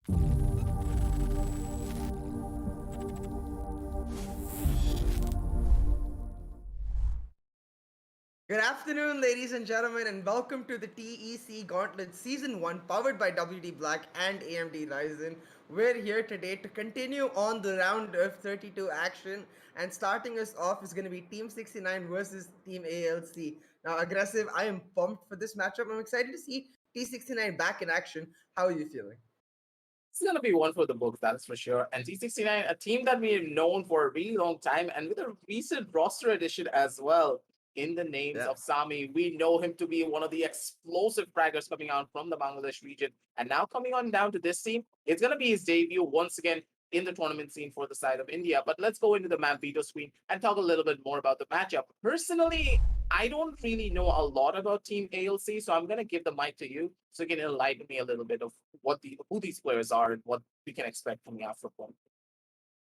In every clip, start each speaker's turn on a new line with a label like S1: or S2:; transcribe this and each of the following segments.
S1: Good afternoon, ladies and gentlemen, and welcome to the TEC Gauntlet Season 1, powered by WD Black and AMD Ryzen. We're here today to continue on the round of 32 action, and starting us off is going to be Team 69 versus Team ALC. Now, aggressive, I am pumped for this matchup. I'm excited to see T69 back in action. How are you feeling?
S2: It's going to be one for the books, that's for sure. And T69, a team that we have known for a really long time, and with a recent roster addition as well in the names
S1: Yeah.
S2: of Sami. We know him to be one of the explosive fraggers coming out from the Bangladesh region. And now coming on down to this team, it's going to be his debut once again in the tournament scene for the side of India. But let's go into the map veto screen and talk a little bit more about the matchup. Personally, I don't really know a lot about Team ALC, so I'm going to give the mic to you so you can enlighten me a little bit of who these players are and what we can expect coming out from them.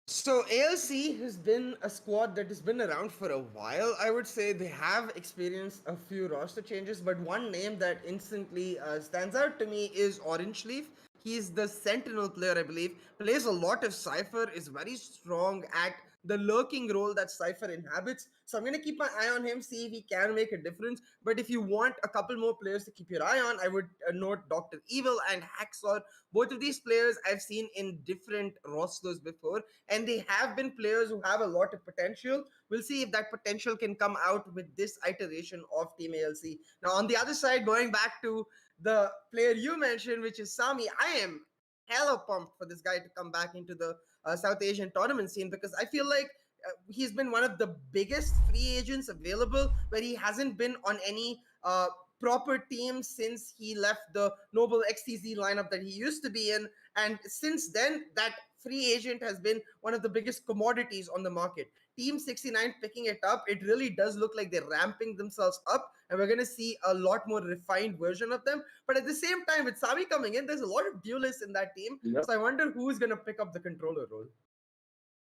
S1: So ALC has been a squad that has been around for a while. I would say they have experienced a few roster changes, but one name that instantly stands out to me is Orange Leaf. He's the Sentinel player, I believe. Plays a lot of Cypher, is very strong at the lurking role that Cypher inhabits. So I'm going to keep my eye on him, see if he can make a difference. But if you want a couple more players to keep your eye on, I would note Dr. Evil and Hacksaw. Both of these players I've seen in different rosters before, and they have been players who have a lot of potential. We'll see if that potential can come out with this iteration of Team ALC. Now, on the other side, going back to the player you mentioned, which is Sami, I am hella pumped for this guy to come back into the South Asian tournament scene, because I feel like he's been one of the biggest free agents available, where he hasn't been on any proper team since he left the Noble XTZ lineup that he used to be in. And since then, that free agent has been one of the biggest commodities on the market. Team 69 picking it up, it really does look like they're ramping themselves up, and we're going to see a lot more refined version of them. But at the same time, with Sami coming in, there's a lot of duelists in that team.
S2: Yep.
S1: So I wonder who's going to pick up the controller role.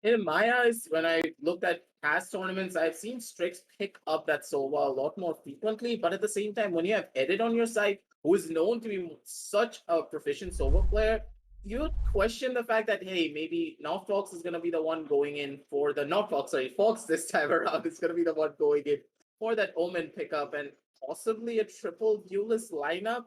S2: In my eyes, when I looked at past tournaments, I've seen Strix pick up that Sova a lot more frequently. But at the same time, when you have Edit on your side, who is known to be such a proficient Sova player, you would question the fact that, hey, maybe not Fox is going to be the one going in for the, not Fox, sorry, Fox this time around is going to be the one going in for that Omen pickup and possibly a triple duelist lineup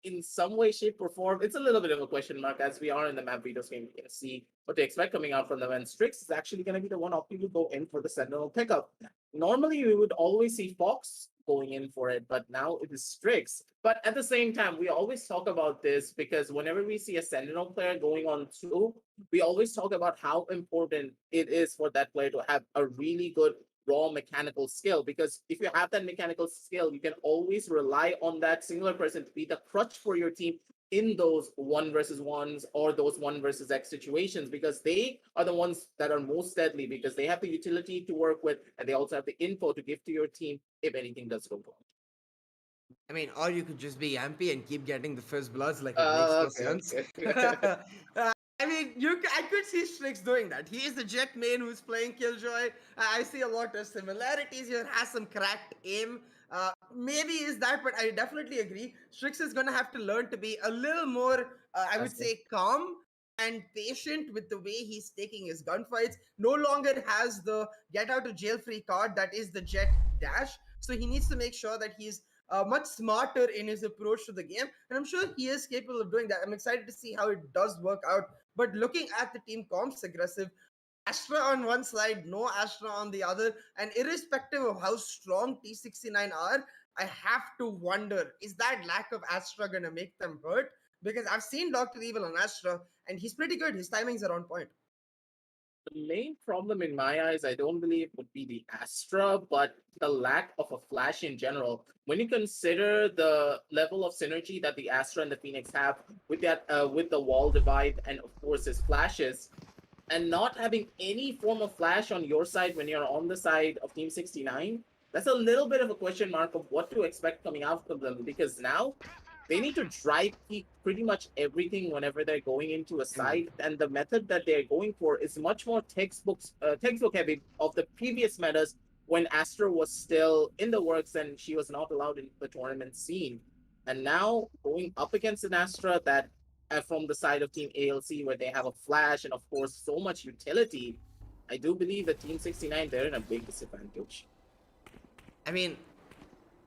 S2: in some way, shape, or form. It's a little bit of a question mark as we are in the map videos game. We can see what to expect coming out from them. And Strix is actually going to be the one opting to go in for the Sentinel pickup. Normally, we would always see Fox going in for it, but now it is Strix. But at the same time, we always talk about this because whenever we see a Sentinel player going on two, we always talk about how important it is for that player to have a really good raw mechanical skill, because if you have that mechanical skill, you can always rely on that singular person to be the crutch for your team in those 1v1s or those 1v X situations, because they are the ones that are most deadly, because they have the utility to work with and they also have the info to give to your team if anything does go wrong.
S1: I mean, or you could just be Yampy and keep getting the first bloods, like it makes no sense.
S2: Okay.
S1: I mean, I could see Strix doing that. He is the Jet main who's playing Killjoy. I see a lot of similarities here. Has some cracked aim. Maybe is that, but I definitely agree. Strix is gonna have to learn to be a little more, I would say, calm and patient with the way he's taking his gunfights. No longer has the get out of jail free card that is the Jet dash. So he needs to make sure that he's much smarter in his approach to the game, and I'm sure he is capable of doing that. I'm excited to see how it does work out. But looking at the team comps aggressive, Astra on one side, no Astra on the other, and irrespective of how strong T69 are, I have to wonder, is that lack of Astra gonna make them hurt? Because I've seen Dr. Evil on Astra, and he's pretty good. His timings are on point.
S2: The main problem in my eyes, I don't believe, would be the Astra, but the lack of a flash in general. When you consider the level of synergy that the Astra and the Phoenix have with that, with the wall divide, and of course his flashes, and not having any form of flash on your side when you're on the side of Team 69, that's a little bit of a question mark of what to expect coming out of them, because now they need to drive peak pretty much everything whenever they're going into a side, and the method that they're going for is much more textbook heavy of the previous metas when Astra was still in the works and she was not allowed in the tournament scene. And now going up against an Astra that from the side of Team ALC, where they have a flash and, of course, so much utility, I do believe that Team 69, they're in a big disadvantage.
S1: I mean,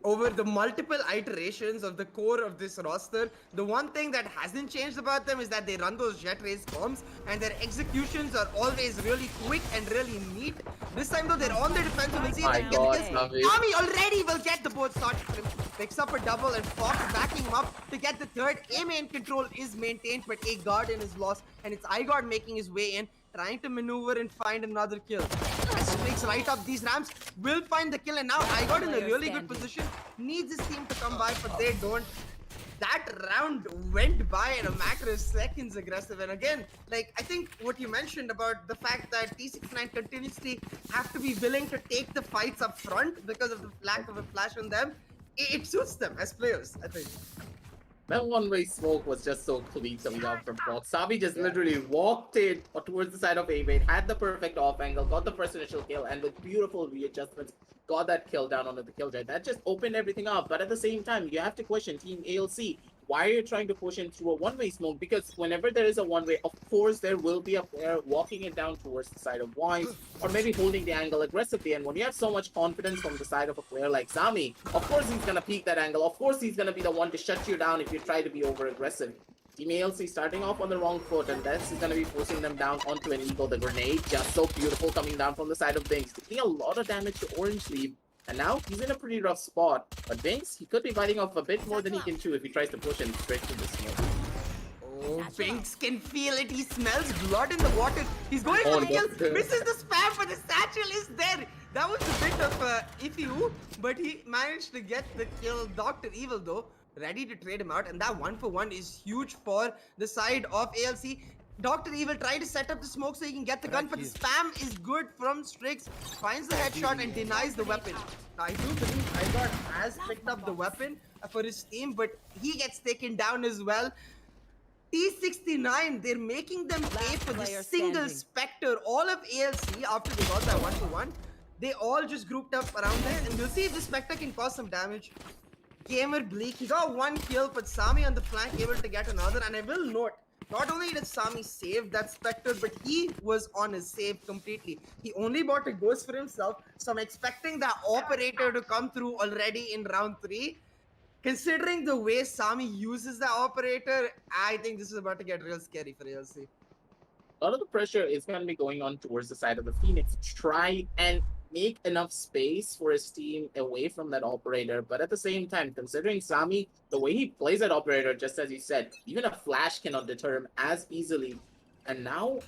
S1: over the multiple iterations of the core of this roster, the one thing that hasn't changed about them is that they run those jet race bombs and their executions are always really quick and really neat. This time though, they're on the defensive. We'll see if they can get the kills. Tommy already will get the both shots for him. Picks up a double and Fox backing him up to get the third. A main control is maintained, but A Garden is lost, and it's iGod making his way in, trying to maneuver and find another kill. As Strix right up these ramps, will find the kill, and now iGod in a really good position. Needs his team to come by, but they don't. That round went by in a matter of seconds aggressive. And again, like, I think what you mentioned about the fact that T69 continuously have to be willing to take the fights up front because of the lack of a flash on them, it suits them as players, I think.
S2: That one-way smoke was just so clean coming out from Fox. Sabi just literally walked in towards the side of A-Main, had the perfect off angle, got the first initial kill, and with beautiful readjustments, got that kill down onto the kill jet. That just opened everything up. But at the same time, you have to question Team ALC. Why are you trying to push in through a one-way smoke? Because whenever there is a one-way, of course, there will be a player walking it down towards the side of Wines, or maybe holding the angle aggressively. And when you have so much confidence from the side of a player like Sami, of course he's going to peek that angle. Of course he's going to be the one to shut you down if you try to be over-aggressive. Team ALC starting off on the wrong foot, and this is going to be forcing them down onto an Eagle. The grenade, just so beautiful, coming down from the side of Binks. Taking a lot of damage to Orange Leaf. And now he's in a pretty rough spot. But Binks, he could be biting off a bit more than he can chew if he tries to push him straight to the smoke.
S1: Oh, Binks can feel it. He smells blood in the water. He's going for the kill. Misses the spam, but the satchel is there. That was a bit of iffy, but he managed to get the kill. Dr. Evil, though, ready to trade him out. And that 1-for-1 is huge for the side of ALC. Dr. Evil tried to set up the smoke so he can get the gun, but the spam is good from Strix. Finds the headshot and denies the weapon. Now, I do believe iGod has picked up the weapon for his team, but he gets taken down as well. T69, they're making them pay for the single Spectre. All of ALC, after they got that 1-for-1, they all just grouped up around there, and we'll see if the Spectre can cause some damage. Gamer Bleak, he got one kill, but Sami on the flank able to get another, and I will note, not only did Sami save that Spectre, but he was on his save completely. He only bought a ghost for himself, so I'm expecting that operator to come through already in round 3. Considering the way Sami uses the operator, I think this is about to get real scary for ALC.
S2: A lot of the pressure is going to be going on towards the side of the Phoenix. Try and make enough space for his team away from that operator. But at the same time, considering Sami, the way he plays that operator, just as you said, even a flash cannot deter him as easily. And now,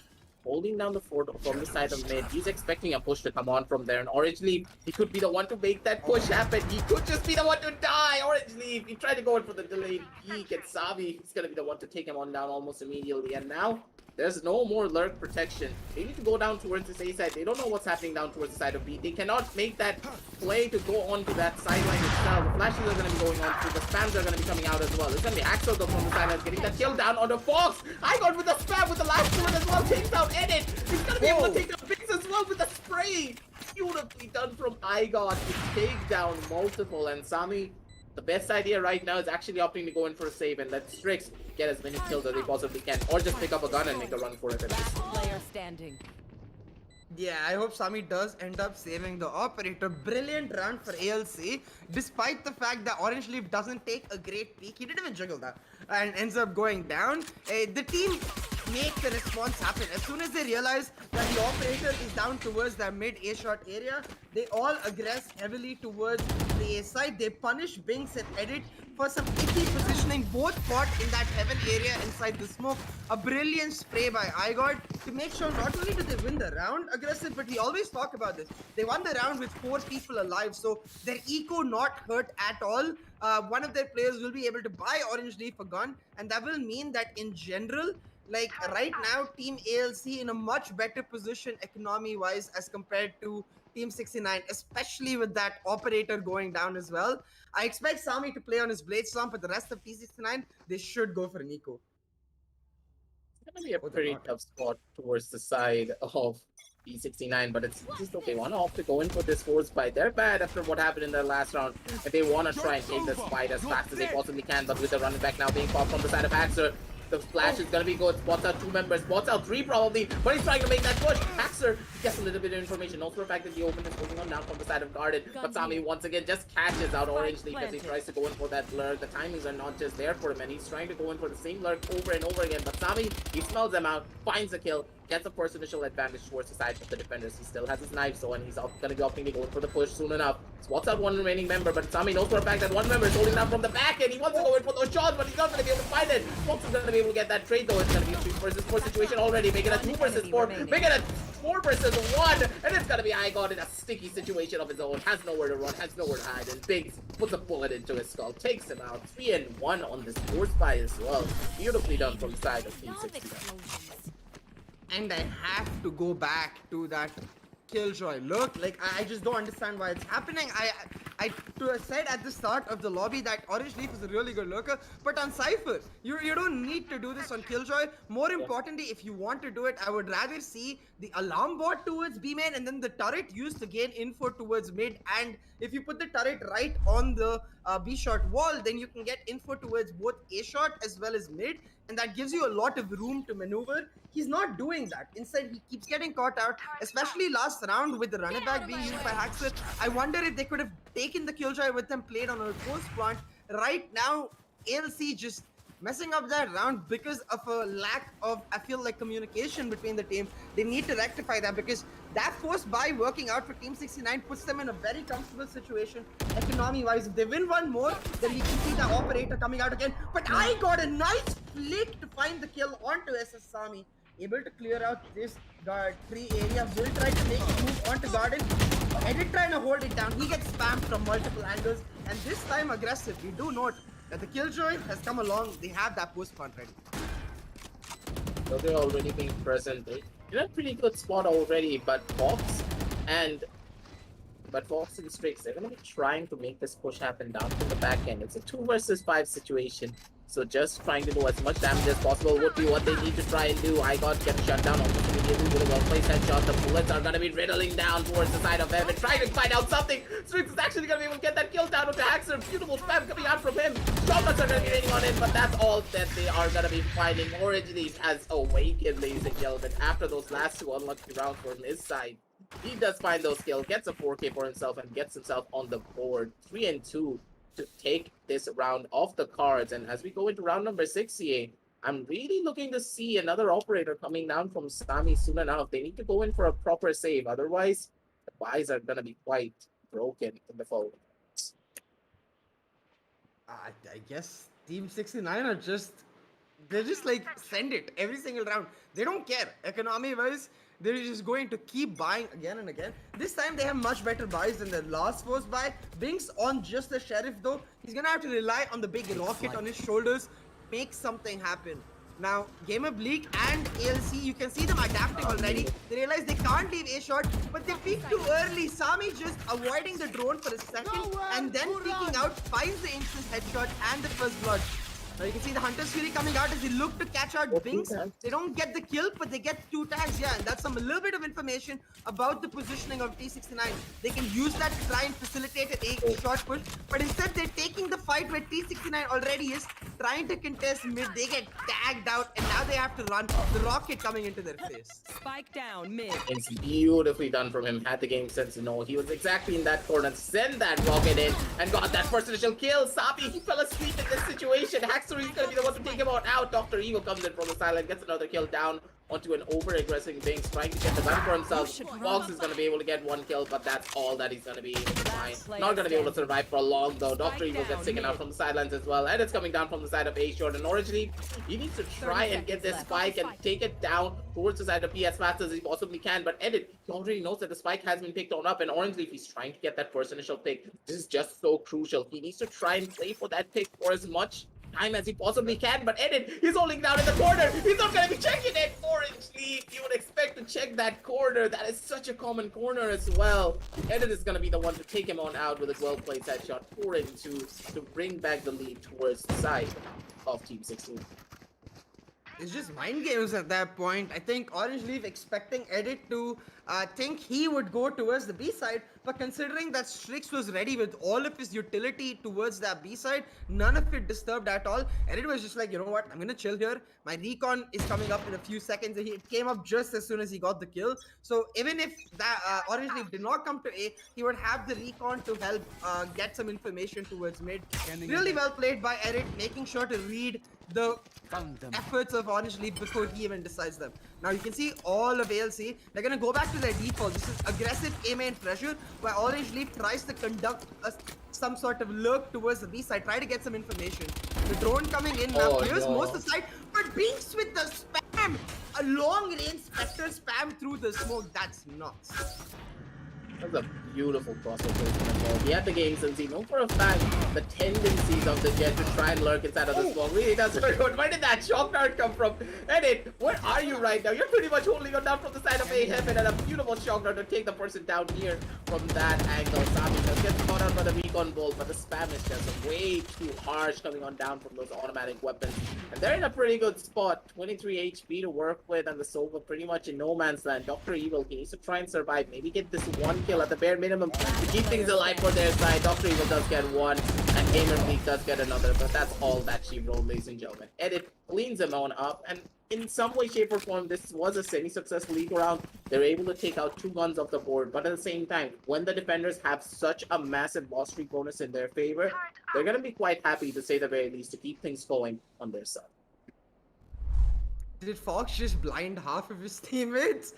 S2: holding down the fort from the side of mid, he's expecting a push to come on from there. And Orange Leaf, he could be the one to make that push happen. He could just be the one to die. Orange Leaf, he tried to go in for the delayed peek, and Sami, he's going to be the one to take him on down almost immediately. And now, there's no more lurk protection. They need to go down towards this A side. They don't know what's happening down towards the side of B. They cannot make that play to go onto that sideline itself. The flashes are going to be going on through. The spams are going to be coming out as well. There's going to be Axel though from the sideline getting that kill down on the Fox. I got with the spam with the last one as well. Takes out Edit. He's going to be able to take the picks as well with the spray. Beautifully done from iGod to take down multiple. And Sami, the best idea right now is actually opting to go in for a save and let Strix get as many kills as they possibly can, or just pick up a gun and make a run for it.
S3: Last player standing.
S1: Yeah, I hope Sami does end up saving the operator. Brilliant round for ALC, despite the fact that Orange Leaf doesn't take a great peek. He didn't even juggle that and ends up going down. The team make the response happen. As soon as they realize that the operator is down towards the mid A shot area, they all aggress heavily towards the A side. They punish Binks and Edit for some iffy positioning, both fought in that heaven area inside the smoke. A brilliant spray by iGod to make sure not only did they win the round aggressive, but we always talk about this. They won the round with 4 people alive, so their eco not hurt at all. One of their players will be able to buy Orange Leaf a gun, and that will mean that in general, like right now, Team ALC in a much better position economy-wise as compared to Team 69, especially with that operator going down as well. I expect Sami to play on his Blade Stomp, but the rest of T69, they should go for an eco.
S2: It's going to be a pretty tough spot towards the side of T69, but it's just okay. One off to go in for this force fight. They're bad after what happened in their last round, and they want to try and take this fight as fast as they possibly can, but with the running back now being popped from the side of Axer, The flash is gonna be good. Spots out 2 members, spots out 3 probably, but he's trying to make that push. Haxer gets a little bit of information. Knows for a fact that the open is moving on down from the side of Garden. But Sami once again just catches out Orange League as he tries to go in for that lurk. The timings are not just there for him, and he's trying to go in for the same lurk over and over again. But Sami, he smells them out, finds a kill, gets a first initial advantage towards the side of the defenders. He still has his knife, so and he's gonna be opting to go in for the push soon enough. Spots out 1 remaining member, but Sami knows for a fact that 1 member is holding down from the back, and he wants to go in for those shots, but he's not gonna be able to find it. Fox is gonna be able to get that trade though. It's gonna be a 3 versus 4 situation already, making it a 2 versus 4, making it 4 versus 1, and it's gonna be iGod in a sticky situation of his own. Has nowhere to run, has nowhere to hide, and Biggs puts a bullet into his skull, takes him out. 3-1 on this force buy as well. Beautifully done from the side of Team 69.
S1: And I have to go back to that Killjoy look. Like, I just don't understand why it's happening. I said at the start of the lobby that Orange Leaf is a really good lurker, but on Cypher, you don't need to do this on Killjoy. More importantly, if you want to do it, I would rather see the alarm bot towards B main and then the turret used to gain info towards mid. And if you put the turret right on the B short wall, then you can get info towards both A short as well as mid, and that gives you a lot of room to maneuver. He's not doing that. Instead, he keeps getting caught out, especially last round with the running back being used by Haxer. I wonder if they could have taken the Killjoy with them, played on a post plant. Right now, ALC just messing up that round because of a lack of, I feel like, communication between the team. They need to rectify that, because that force buy working out for Team 69 puts them in a very comfortable situation economy-wise. If they win one more, then we can see the operator coming out again. But I got a nice flick to find the kill onto SS Sami. Able to clear out this tree area. Will try to make it move onto Garden. Edit trying to hold it down. He gets spammed from multiple angles, and this time aggressive. We do note that the Killjoy has come along. They have that post plant ready.
S2: So they're already being present. They're in a pretty good spot already, but Fox and Strix, they're gonna be trying to make this push happen down from the back end. It's a 2 versus 5 situation. So just trying to do as much damage as possible would be what they need to try and do. I got get shut down almost immediately with a well-placed headshot. The bullets are gonna be riddling down towards the side of Evan, trying to find out something. Strix is actually gonna be able to get that kill down with the Haxer. Beautiful spam coming out from him. Shotguns are gonna be raining on him, but that's all that they are gonna be finding. Orange Leaf has awakened, ladies and gentlemen, after those last 2 unlucky rounds from his side. He does find those kills, gets a 4K for himself, and gets himself on the board. 3-2 to take this round off the cards. And as we go into round number 6 here, I'm really looking to see another operator coming down from Sami soon enough. They need to go in for a proper save, otherwise the buys are going to be quite broken in the following.
S1: I guess Team 69 are they're just like, send it every single round. They don't care. Economy wise, they're just going to keep buying again and again. This time they have much better buys than the last force buy. Binks on just the Sheriff though. He's gonna have to rely on the big rocket on his shoulders, make something happen. Now, Gamer Bleak and ALC, you can see them adapting already. They realize they can't leave A shot, but they peek too early. Sami just avoiding the drone for a second and then peeking out, finds the instant headshot and the first blood. Now you can see the Hunter's Fury coming out as they look to catch out Binks. They don't get the kill, but they get 2 tags, yeah, and that's a little bit of information about the positioning of T69. They can use that to try and facilitate an A-shot push, but instead they're taking the fight where T69 already is, trying to contest mid. They get tagged out, and now they have to run. The rocket coming into their face.
S3: Spike down mid.
S2: It's beautifully done from him. Had the game sense to know he was exactly in that corner. Send that rocket in and got that first initial kill. Sabi, he fell asleep in this situation. Haxer is gonna be the one to take him out. Dr. Evil comes in from the sideline, gets another kill down onto an over-aggressing Binks, trying to get the gun for himself. Fox is gonna be able to get 1 kill, but that's all that he's gonna be able to find. Not gonna be able to survive for long though. Dr. Evil gets taken out from the sidelines as well, and it's coming down from the side of A short. And Orange League, he needs to try and get this spike and take it down towards the side of P as fast as he possibly can. But Edit, he already knows that the spike has been picked on up, and Orange Leaf, he's trying to get that first initial pick. This is just so crucial. He needs to try and play for that pick for as much time as he possibly can, but Edit, he's holding down in the corner. He's not going to be checking it. Orange Leaf, you would expect to check that corner. That is such a common corner as well. Edit is going to be the one to take him on out with a well-played headshot. 4-2 to bring back the lead towards the side of Team 16.
S1: It's just mind games at that point. I think Orange Leaf expecting Edit to think he would go towards the B side, but considering that Strix was ready with all of his utility towards that B side, none of it disturbed at all. And it was just like, you know what, I'm gonna chill here. My recon is coming up in a few seconds. It came up just as soon as he got the kill. So even if that Orange Leaf did not come to A, he would have the recon to help get some information towards mid. Really well played by Eric, making sure to read the efforts of Orange Leaf before he even decides them. Now you can see all of ALC, they're gonna go back to their default. This is aggressive A main pressure where Orange Leaf tries to conduct some sort of lurk towards the B side, try to get some information. The drone coming in now clears most of the side, but Binks with the spam! A long range Spectre spam through the smoke, that's nuts.
S2: That's a beautiful crossover. He had the game since he knows for a fact the tendencies of the Jet to try and lurk inside of the smoke really does very good. Where did that shock dart come from? Edit, where are you right now? You're pretty much holding on down from the side of A Heaven and a beautiful shock dart to take the person down here from that angle. Sami just gets caught out by the recon bolt, but the spam is just way too harsh coming on down from those automatic weapons. And they're in a pretty good spot. 23 HP to work with, and the Sova pretty much in no man's land. Dr. Evil, he needs to try and survive. Maybe get this one kill at the bare minimum to keep things alive for their side. Dr. Evil does get one, and Gamer League does get another, but that's all that she rolled, ladies and gentlemen. Edit cleans them on up, and in some way, shape, or form, this was a semi-successful league round. They're able to take out 2 guns off the board, but at the same time, when the defenders have such a massive loss streak bonus in their favor, they're going to be quite happy, to say the very least, to keep things going on their side.
S1: Did Fox just blind half of his teammates?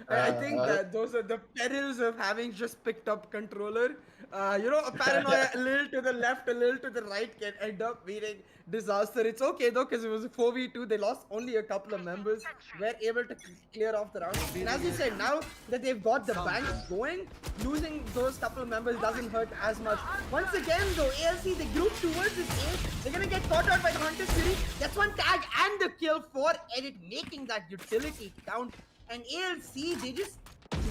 S1: I think that those are the perils of having just picked up controller. You know, a paranoia a little to the left, a little to the right can end up meaning disaster. It's okay though, because it was a 4v2. They lost only a couple of members. Were able to clear off the round. And as you said, now that they've got the bank going, losing those couple of members doesn't hurt as much. Once again though, ALC, they group towards this A. They're gonna get caught out by the Hunter's Fury. That's one tag and the kill for Edit, making that utility count. And ALC, they just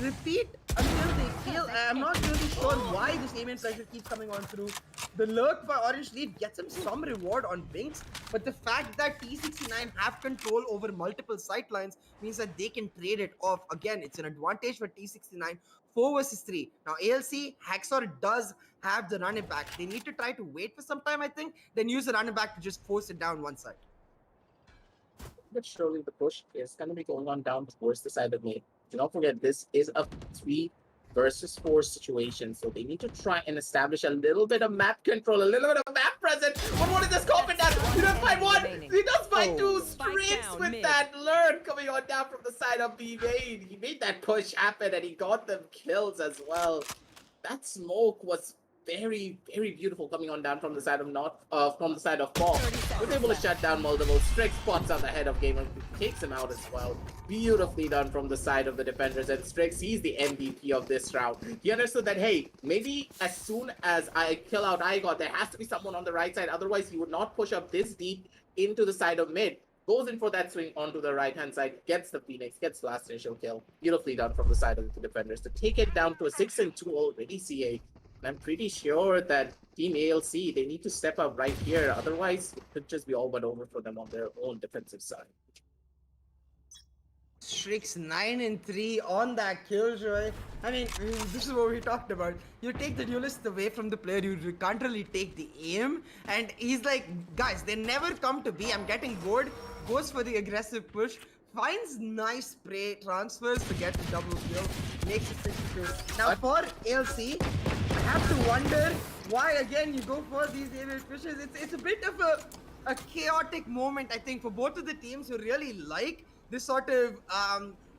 S1: repeat until they kill. I'm not really sure why this aim and pressure keeps coming on through. The lurk by Orange Leaf gets him some reward on Binks, but the fact that T69 have control over multiple sightlines means that they can trade it off. Again, it's an advantage for T69, 4 versus 3. Now ALC, Haxor does have the run it back. They need to try to wait for some time, I think, then use the run it back to just force it down one side.
S2: But surely the push is going to be going on down towards the side of me. Do not forget, this is a 3 versus 4 situation, so they need to try and establish a little bit of map control, a little bit of map presence. But what is this coffin down? He does find one! He does find 2 Strix with that lurk coming on down from the side of B main. He made that push happen and he got them kills as well. That smoke was very, very beautiful coming on down from the side of Paul. Was able to shut down multiple Strix spots on the head of Gamer, takes him out as well. Beautifully done from the side of the defenders, and Strix, he's the MVP of this round. He understood that, hey, maybe as soon as I kill out Igor, there has to be someone on the right side, otherwise he would not push up this deep into the side of mid. Goes in for that swing onto the right-hand side, gets the Phoenix, gets the last initial kill. Beautifully done from the side of the defenders to take it down to a 6-2 already, CA. And I'm pretty sure that Team ALC, they need to step up right here. Otherwise, it could just be all but over for them on their own defensive side.
S1: Strix 9-3 on that killjoy. I mean, this is what we talked about. You take the duelist away from the player, you can't really take the aim. And he's like, guys, they never come to B. I'm getting bored. Goes for the aggressive push. Finds nice spray transfers to get the double kill. Makes it 6-2. Now for ALC, I have to wonder why again you go for these aerial pushes. It's a bit of a chaotic moment, I think, for both of the teams who really like this sort of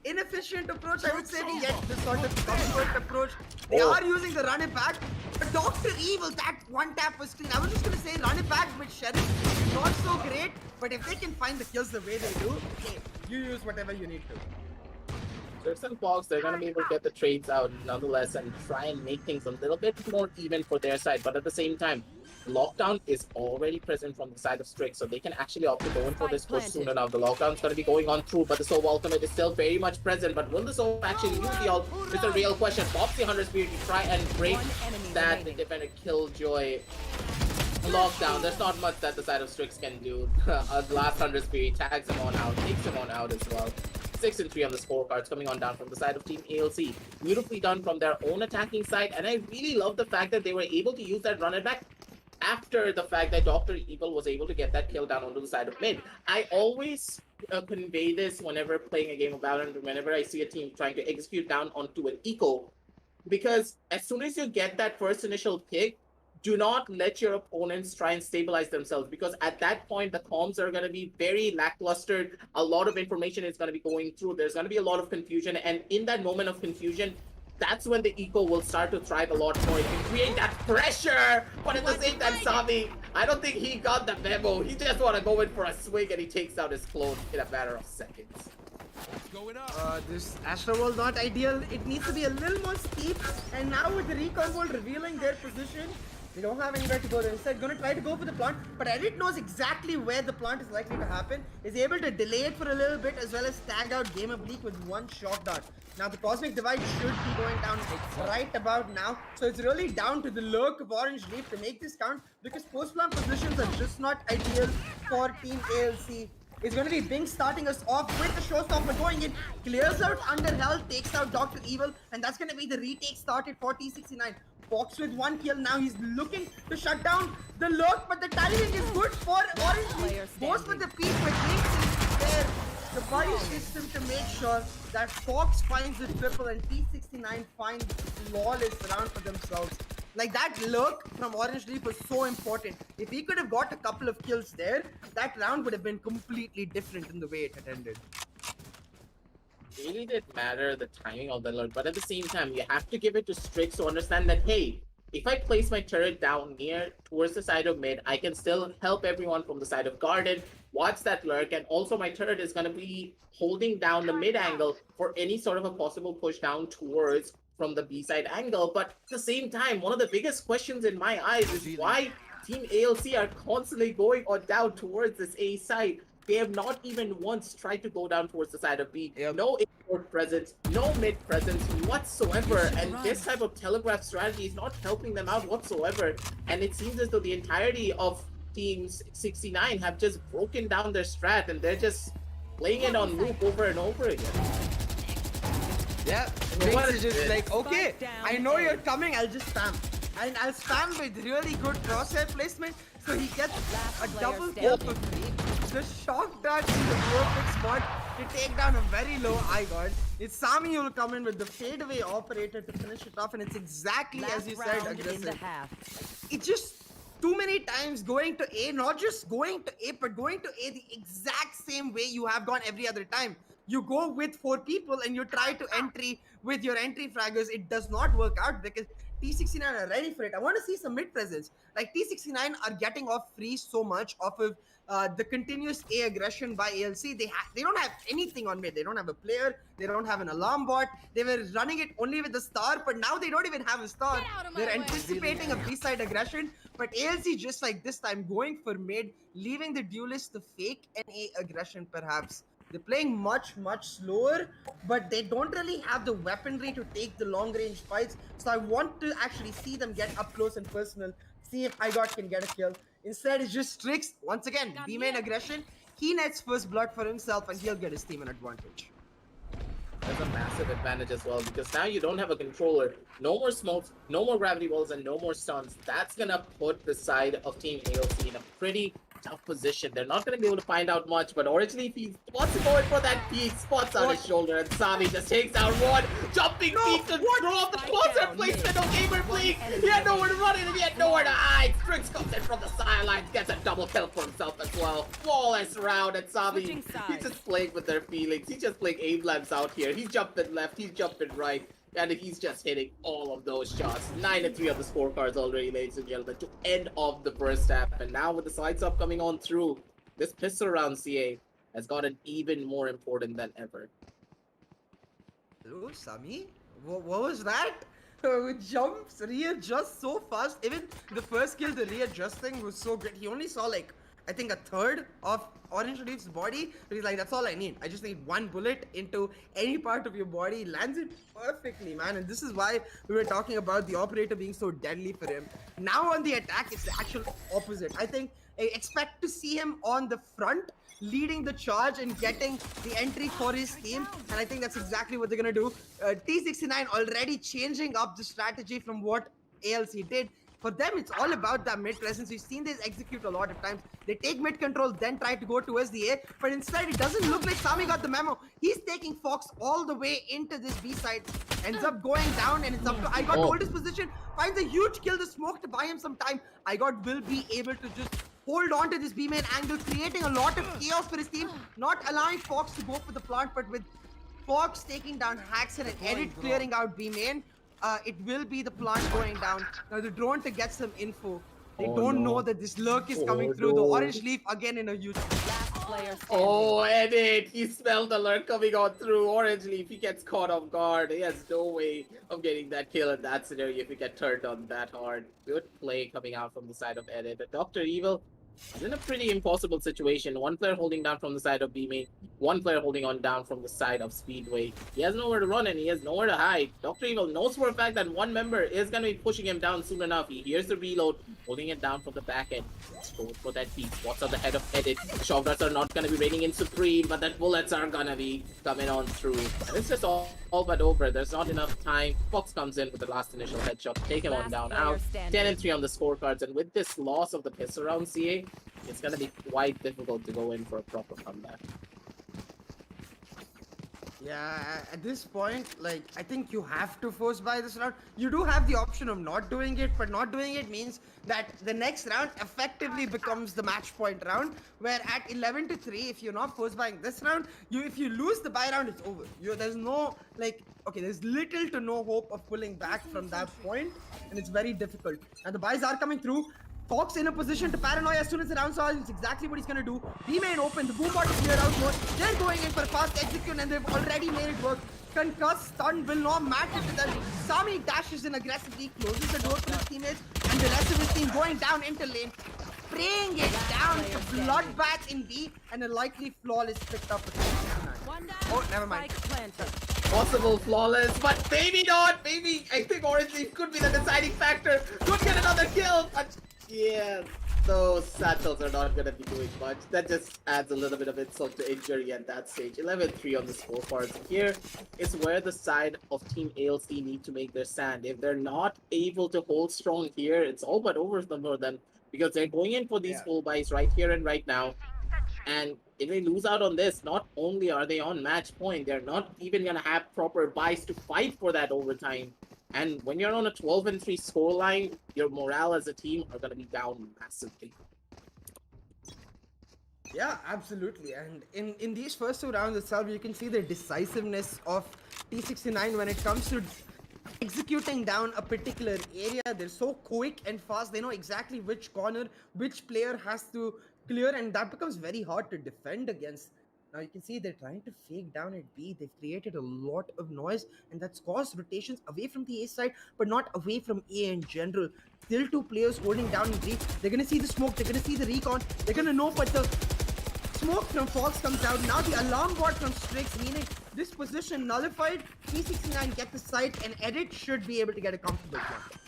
S1: inefficient approach, I would say, to get this sort of comfort approach. They are using the run it back, but Dr. Evil, that one tap was clean. I was just gonna say run it back with Sheriff, not so great, but if they can find the kills the way they do, hey, you use whatever you need to.
S2: Strix and Fox, they're going to be able to get the trades out nonetheless and try and make things a little bit more even for their side. But at the same time, lockdown is already present from the side of Strix, so they can actually opt to go in for this push soon enough. The lockdown's going to be going on through, but the Soul ultimate is still very much present. But will the Soul actually use the ult? It's a real question. Pops the 100 Spirit to try and break that defender Killjoy lockdown. There's not much that the side of Strix can do. The last 100 Spirit tags him on out, takes him on out as well. 6 and 3 on the scorecards coming on down from the side of Team ALC. Beautifully done from their own attacking side, and I really love the fact that they were able to use that run it back after the fact that Dr. Evil was able to get that kill down onto the side of mid. I always convey this whenever playing a game of Valorant, whenever I see a team trying to execute down onto an eco, because as soon as you get that first initial pick, do not let your opponents try and stabilize themselves, because at that point the comms are going to be very lackluster. A lot of information is going to be going through. There's going to be a lot of confusion, and in that moment of confusion, that's when the eco will start to thrive a lot more. You can create that pressure, but at the same time, Sami, I don't think he got the memo. He just want to go in for a swing, and he takes out his clone in a matter of seconds.
S1: This Astro World not ideal. It needs to be a little more steep. And now with the recon world revealing their position, they don't have anywhere to go. They're instead going to try to go for the plant. But Edit knows exactly where the plant is likely to happen. Is able to delay it for a little bit as well as tag out Game of Bleak with one shock dart. Now the Cosmic Divide should be going down right about now. So it's really down to the lurk of Orange Leaf to make this count, because post-plant positions are just not ideal for Team ALC. It's going to be Bing starting us off with the showstopper going in, clears out under health, takes out Dr. Evil, and that's going to be the retake started for T69. Fox with one kill. Now he's looking to shut down the lurk, but the timing is good for Orange Leaf. Goes with the peak, but Bing is there. The buddy system to make sure that Fox finds the triple and T69 finds flawless round for themselves. Like, that lurk from Orange Leaf was so important. If he could have got a couple of kills there, that round would have been completely different in the way it had ended.
S2: Really did matter the timing of the lurk, but at the same time, you have to give it to Strix to understand that, hey, if I place my turret down near towards the side of mid, I can still help everyone from the side of garden, watch that lurk, and also my turret is going to be holding down the mid angle for any sort of a possible push down towards from the B side angle. But at the same time, one of the biggest questions in my eyes is why Team ALC are constantly going on down towards this A side. They have not even once tried to go down towards the side of B.
S1: Yep.
S2: No import presence, no mid presence whatsoever. And this type of telegraph strategy is not helping them out whatsoever. And it seems as though the entirety of Teams 69 have just broken down their strat, and they're just playing it on loop over and over again.
S1: Yeah, Bings is just like, okay, I know you're coming, I'll just spam. And I'll spam with really good crosshair placement, so he gets a double kill for free. The shock dart in the perfect spot to take down a very low eye guard. It's Sami who will come in with the fadeaway operator to finish it off, and it's exactly as you said, aggressive. It's just too many times going to A, not just going to A, but going to A the exact same way you have gone every other time. You go with 4 people and you try to entry with your entry fraggers. It does not work out because T69 are ready for it. I want to see some mid presence. Like, T69 are getting off free so much off of the continuous A aggression by ALC. They don't have anything on mid. They don't have a player. They don't have an alarm bot. They were running it only with the star, but now they don't even have a star. They're anticipating a B-side aggression, but ALC just like this time going for mid, leaving the duelist to fake an A aggression perhaps. They're playing much, much slower, but they don't really have the weaponry to take the long-range fights. So I want to actually see them get up close and personal, see if IGOT can get a kill. Instead, it's just Strix. Once again, B-main aggression. He nets first blood for himself, and he'll get his team an advantage.
S2: That's a massive advantage as well, because now you don't have a controller. No more smokes, no more gravity walls, and no more stuns. That's going to put the side of Team ALC in a pretty tough position. They're not going to be able to find out much, but originally if he wants to go in for that peek, spots on his shoulder, and Sami just takes out one jumping peek to throw off the closer placement of Gamer Bleak. He had nowhere to run in, and he had nowhere to hide. Strix comes in from the sidelines, gets a double kill for himself as well. Flawless round, and Sami, he's just playing with their feelings. He's just playing aim labs out here. He's jumping left, he's jumping right. And he's just hitting all of those shots. 9 and 3 of the scorecards already, ladies and gentlemen, to end of the first half. And now with the sides up coming on through, this pistol round CA has gotten even more important than ever.
S1: Hello, Sami? What was that? Jumps, readjusts so fast. Even the first kill, the readjusting was so good. He only saw like, I think, a third of Orange Leaf's body. But he's like, that's all I need. I just need one bullet into any part of your body. Lands it perfectly, man. And this is why we were talking about the operator being so deadly for him. Now on the attack, it's the actual opposite. I think I expect to see him on the front leading the charge and getting the entry for his team. And I think that's exactly what they're going to do. T69 already changing up the strategy from what ALC did. For them, it's all about that mid presence. We've seen this execute a lot of times. They take mid control, then try to go towards the A, but instead it doesn't look like Sami got the memo. He's taking Fox all the way into this B side, ends up going down, and it's up to IGOT to hold his position, finds a huge kill, the smoke to buy him some time. IGOT will be able to just hold on to this B main angle, creating a lot of chaos for his team, not allowing Fox to go for the plant, but with Fox taking down Haxon and Edit clearing out B main, it will be the plant going down. Now the drone to get some info. They don't know that this lurk is coming through. The orange leaf again in a huge.
S2: Oh, Edit! He smelled the lurk coming on through. Orange leaf, he gets caught off guard. He has no way of getting that kill in that scenario if he get turned on that hard. Good play coming out from the side of Edit. But Dr. Evil is in a pretty impossible situation. One player holding down from the side of B main, one player holding on down from the side of Speedway. He has nowhere to run and he has nowhere to hide. Dr. Evil knows for a fact that one member is going to be pushing him down soon enough. He hears the reload, holding it down from the back end. Goes for that piece. What's on the head of Edit? The shot darts are not going to be raining in supreme, but the bullets are going to be coming on through. And it's just all but over. There's not enough time. Fox comes in with the last initial headshot to take him on down out. 10 and 3 on the scorecards, and with this loss of the piss around CA, it's going to be quite difficult to go in for a proper comeback.
S1: Yeah, at this point, like, I think you have to force buy this round. You do have the option of not doing it, but not doing it means that the next round effectively becomes the match point round, where at 11-3, if you're not force buying this round, if you lose the buy round, it's over. There's no, like, okay, there's little to no hope of pulling back from that point, and it's very difficult. And the buys are coming through. Fox in a position to paranoia as soon as the round starts. It's exactly what he's going to do. B main open. The boom bot is cleared out more. They're going in for a fast execute and they've already made it work. Concuss, stun will not matter to them. Sami dashes in aggressively, closes the door for his teammates, and the rest of his team going down into lane. Spraying it down to bloodbath in B, and a likely flawless picked up with oh, never mind.
S2: Possible flawless, but maybe not. Maybe I think Orange Leaf could be the deciding factor. Could get another kill, but yeah, those satchels are not gonna be doing much. That just adds a little bit of insult to injury at that stage. 11-3 on the scorecards. Here is where the side of Team ALC need to make their stand. If they're not able to hold strong here, it's all but over for them because they're going in for these full buys right here and right now. And if they lose out on this, not only are they on match point, they're not even gonna have proper buys to fight for that overtime. And when you're on a 12-3 scoreline, your morale as a team are gonna be down massively.
S1: Yeah, absolutely. And in these first two rounds itself, you can see the decisiveness of T69 when it comes to executing down a particular area. They're so quick and fast. They know exactly which corner, which player has to clear, and that becomes very hard to defend against. Now you can see they're trying to fake down at B. They've created a lot of noise, and that's caused rotations away from the A side, but not away from A in general. Still two players holding down in B. They're gonna see the smoke, they're gonna see the recon, they're gonna know, but the smoke from Fox comes out. Now the alarm bot from Strix, meaning this position nullified. T69 get the site, and Edit should be able to get a comfortable one.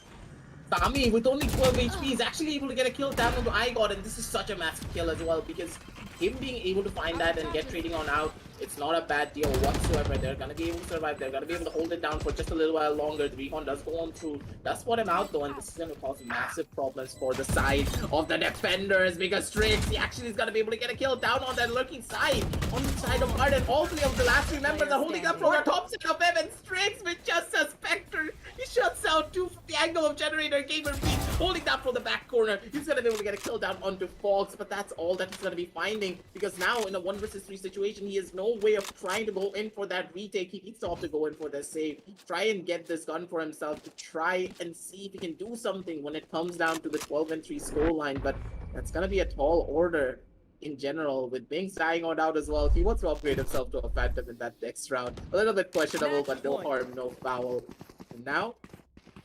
S2: Sami, with only 12 HP, is actually able to get a kill down onto IGOT, and this is such a massive kill as well, because him being able to find that and get trading on out, it's not a bad deal whatsoever. They're going to be able to survive. They're going to be able to hold it down for just a little while longer. The recon does go on through. Does spot him out though, and this is going to cause massive problems for the side of the defenders, because Strix, he actually is going to be able to get a kill down on that lurking side, on the side of Ard, and all three of the last three members are holding up from the top side of him, and Strix with just a Spectre, he shuts out the angle of Generator Gamer B, holding down from the back corner. He's going to be able to get a kill down onto Fox, but that's all that he's going to be finding, because now in a 1 versus 3 situation, he has no way of trying to go in for that retake. He needs to have to go in for the save, try and get this gun for himself, to try and see if he can do something when it comes down to the 12-3 scoreline, but that's going to be a tall order in general, with Bings dying on out as well. He wants to upgrade himself to a Phantom in that next round. A little bit questionable, but no harm, no foul. And now,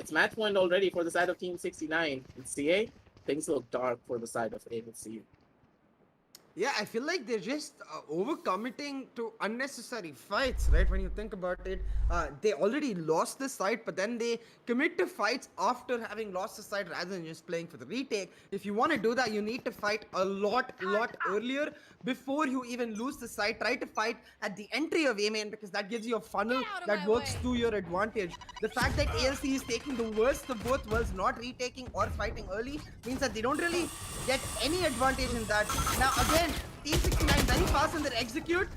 S2: it's match point already for the side of Team 69. In CA, things look dark for the side of ALC.
S1: Yeah, I feel like they're just overcommitting to unnecessary fights, right? When you think about it, they already lost the site, but then they commit to fights after having lost the site rather than just playing for the retake. If you want to do that, you need to fight a lot earlier before you even lose the site. Try to fight at the entry of A main because that gives you a funnel that works to your advantage. The fact that ALC is taking the worst of both worlds, not retaking or fighting early, means that they don't really get any advantage in that. Now again, T69 very fast in their execute.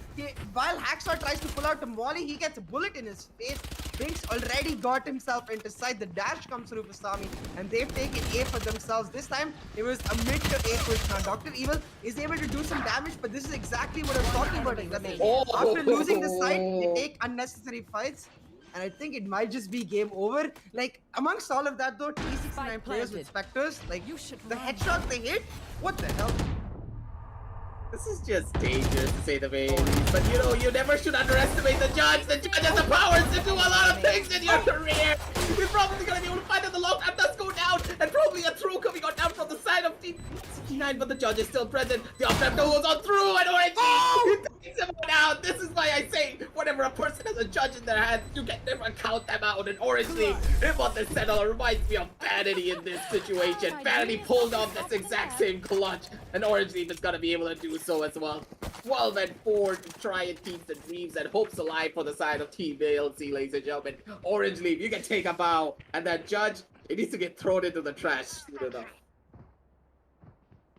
S1: While Hacksaw tries to pull out the molly, he gets a bullet in his face. Binks already got himself into sight. The dash comes through for Sami, and they've taken A for themselves. This time, it was a mid to A push. Now, Dr. Evil is able to do some damage, but this is exactly what I was talking about. After losing the site, they take unnecessary fights. And I think it might just be game over. Like, amongst all of that, though, T69 players with Spectres, like, the headshot they hit, what the hell?
S2: This is just dangerous to say the least. But you know, you never should underestimate the judge. The judge has the powers to do a lot of things in your career. You're probably gonna be able to find out the lockdown does go down, and probably a throw coming on down from the side of Team 69, but the judge is still present. The off-ramp goes on through, and ORG takes him out. This is why I say, whenever a person has a judge in their hand, you can never count them out. And Orange League, what the settler reminds me of Vanity in this situation. Vanity pulled off this exact same clutch, and Orange League is gonna be able to do so as well. 12 and 4 to try and keep the dreams and hopes alive for the side of Team ALC, ladies and gentlemen. Orange League, you can take a bow, and that judge, it needs to get thrown into the trash soon enough.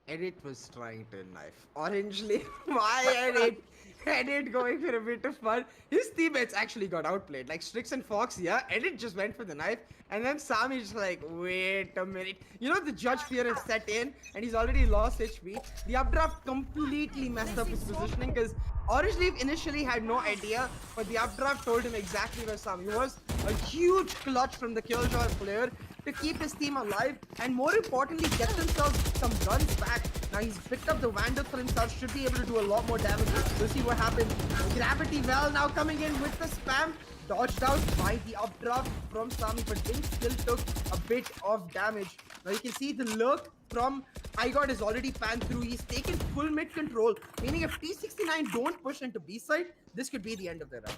S1: Edit was trying to knife. Orange League, my Edit. Edit going for a bit of fun. His teammates actually got outplayed. Like Strix and Fox, yeah, Edit just went for the knife. And then Sami just like, wait a minute. You know, the judge fear has set in and he's already lost HP. The updraft completely messed up his positioning because Orange Leaf initially had no idea, but the updraft told him exactly where Sami was. A huge clutch from the Killjoy player to keep his team alive and more importantly get themselves some guns back. Now he's picked up the Vandal for himself, should be able to do a lot more damage. We'll see what happens. Gravity Well now coming in with the spam. Dodged out by the updraft from Sami, but Dink still took a bit of damage. Now you can see the lurk from iGod is already panned through. He's taken full mid control, meaning if T69 don't push into B side, this could be the end of their run.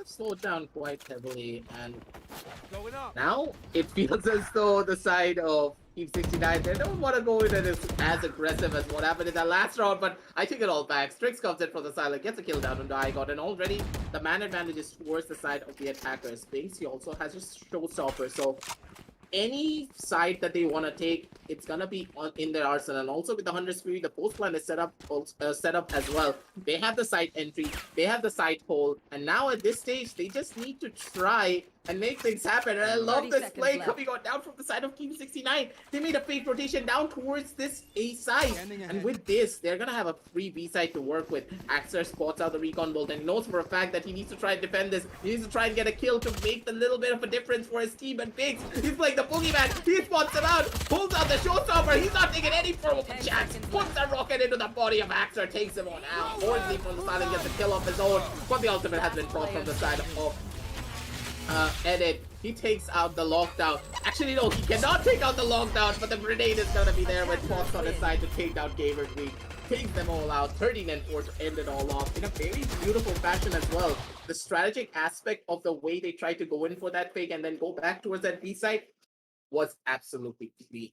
S2: Slowed down quite heavily, and now it feels as though the side of Team 69, they don't want to go in as aggressive as what happened in that last round, but I take it all back. Strix comes in from the side, like, gets a kill down on the iGod, and already the man advantage is towards the side of the attackers. Binks, he also has a showstopper, so any side that they want to take, it's gonna be in their arsenal. And also with the 100 Spirit, the post plan is set up as well. They have the side entry, they have the side hole, and now at this stage, they just need to try and make things happen. And I love this play coming on down from the side of Team 69. They made a fake rotation down towards this A side. And with this, they're gonna have a free B side to work with. Axer spots out the recon bolt and knows for a fact that he needs to try and defend this. He needs to try and get a kill to make the little bit of a difference for his team. And Biggs, he's playing the boogeyman. He spots him out, pulls out the showstopper. He's not taking any form of a chance. Puts a rocket into the body of Axer, takes him on out. Ornzy from the side and gets a kill off his own. But the ultimate has been brought from the side of Edit. He takes out the lockdown. Actually, no, he cannot take out the lockdown, but the grenade is gonna be there with Fox on his side to take down Gamer League. Takes them all out, 13 and 4 to end it all off in a very beautiful fashion as well. The strategic aspect of the way they tried to go in for that fake and then go back towards that B side was absolutely clean.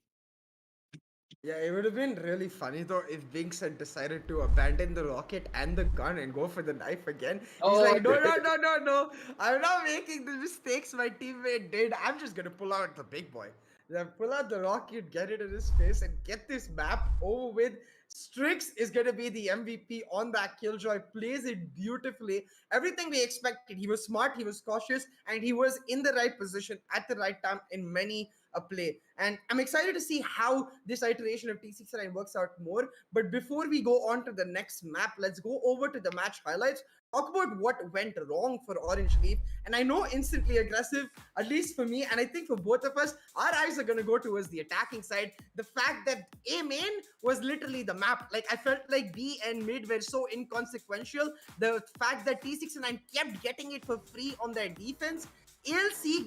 S1: Yeah, it would have been really funny though if Binks had decided to abandon the rocket and the gun and go for the knife again. He's like, no. I'm not making the mistakes my teammate did. I'm just gonna pull out the big boy. Then pull out the rocket, get it in his face, and get this map over with. Strix is gonna be the MVP on that Killjoy. Plays it beautifully. Everything we expected. He was smart, he was cautious, and he was in the right position at the right time in many a play. And I'm excited to see how this iteration of T69 works out more. But before we go on to the next map, let's go over to the match highlights. Talk about what went wrong for Orange Leaf. And I know instantly aggressive, at least for me, and I think for both of us, our eyes are going to go towards the attacking side. The fact that A main was literally the map. Like, I felt like B and mid were so inconsequential. The fact that T69 kept getting it for free on their defense. ALC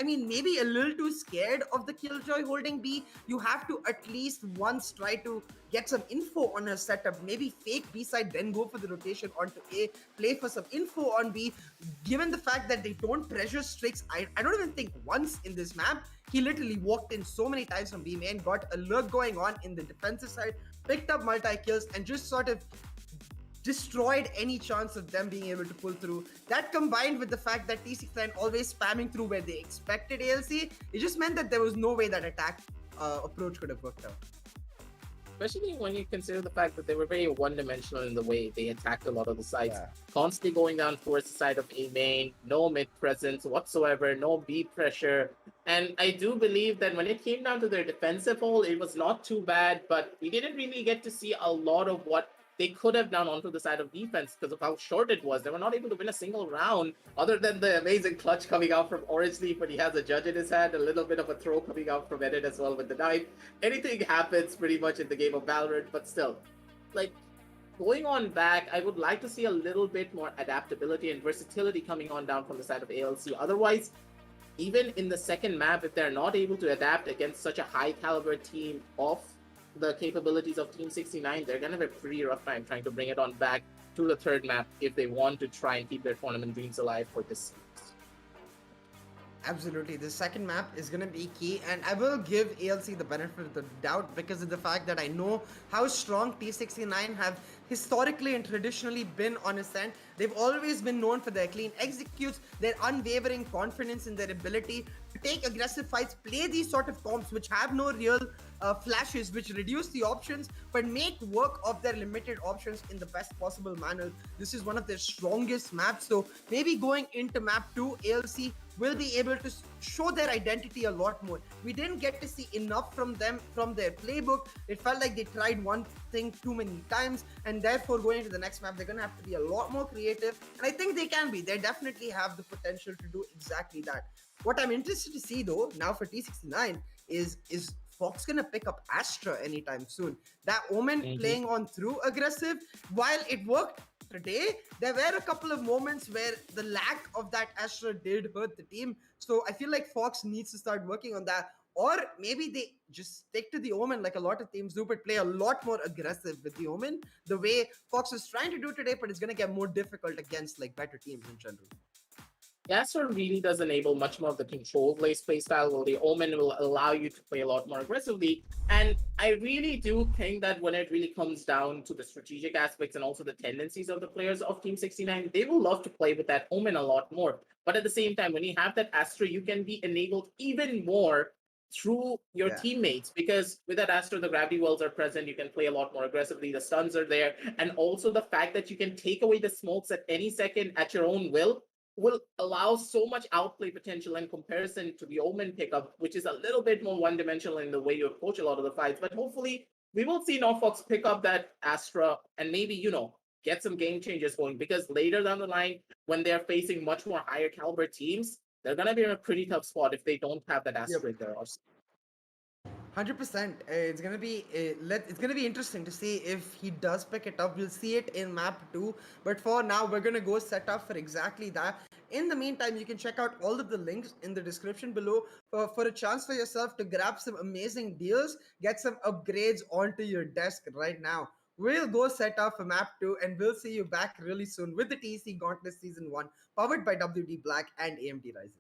S1: I mean, maybe a little too scared of the Killjoy holding B. You have to at least once try to get some info on her setup. Maybe fake B side, then go for the rotation onto A, play for some info on B. Given the fact that they don't pressure Strix, I don't even think once in this map, he literally walked in so many times from B main, got a lurk going on in the defensive side, picked up multi-kills, and just sort of destroyed any chance of them being able to pull through. That combined with the fact that T69 always spamming through where they expected ALC, it just meant that there was no way that attack approach could have worked out.
S2: Especially when you consider the fact that they were very one-dimensional in the way they attacked a lot of the sites.
S1: Yeah.
S2: Constantly going down towards the side of A main, no mid presence whatsoever, no B pressure. And I do believe that when it came down to their defensive hole, it was not too bad, but we didn't really get to see a lot of what they could have done onto the side of defense because of how short it was. They were not able to win a single round other than the amazing clutch coming out from Orange Leaf when he has a judge in his hand, a little bit of a throw coming out from Edit as well with the knife. Anything happens pretty much in the game of Valorant, but still, like, going on back, I would like to see a little bit more adaptability and versatility coming on down from the side of ALC. Otherwise, even in the second map, if they're not able to adapt against such a high caliber team of the capabilities of Team 69, they're gonna have a pretty rough time trying to bring it on back to the third map if they want to try and keep their tournament dreams alive for this series.
S1: Absolutely. The second map is going to be key, and I will give ALC the benefit of the doubt because of the fact that I know how strong T69 have historically and traditionally been on ascent. They've always been known for their clean executes, their unwavering confidence in their ability to take aggressive fights, play these sort of comps which have no real flashes, which reduce the options, but make work of their limited options in the best possible manner. This is one of their strongest maps, so maybe going into map 2, ALC will be able to show their identity a lot more. We didn't get to see enough from them from their playbook. It felt like they tried one thing too many times, and therefore going into the next map, they're going to have to be a lot more creative, and I think they can be. They definitely have the potential to do exactly that. What I'm interested to see though now for T69 is Fox gonna pick up Astra anytime soon. That Omen playing on through aggressive, while it worked today, there were a couple of moments where the lack of that Astra did hurt the team. So I feel like Fox needs to start working on that. Or maybe they just stick to the Omen like a lot of teams do, but play a lot more aggressive with the Omen, the way Fox is trying to do today, but it's going to get more difficult against like better teams in general.
S2: Astra really does enable much more of the control play style, while the Omen will allow you to play a lot more aggressively. And I really do think that when it really comes down to the strategic aspects and also the tendencies of the players of Team 69, they will love to play with that Omen a lot more. But at the same time, when you have that Astra, you can be enabled even more through your teammates, because with that Astra, the gravity wells are present, you can play a lot more aggressively, the stuns are there, and also the fact that you can take away the smokes at any second at your own will allow so much outplay potential in comparison to the Omen pickup, which is a little bit more one-dimensional in the way you approach a lot of the fights. But hopefully, we will see Norfox pick up that Astra and maybe, get some game changers going, because later down the line, when they're facing much more higher caliber teams, they're going to be in a pretty tough spot if they don't have that Astra there.
S1: 100%. It's gonna be interesting to see if he does pick it up. We'll see it in map 2. But for now, we're gonna go set up for exactly that. In the meantime, you can check out all of the links in the description below for a chance for yourself to grab some amazing deals, get some upgrades onto your desk right now. We'll go set up for map 2, and we'll see you back really soon with the TEC Gauntlet Season 1, powered by WD Black and AMD Ryzen.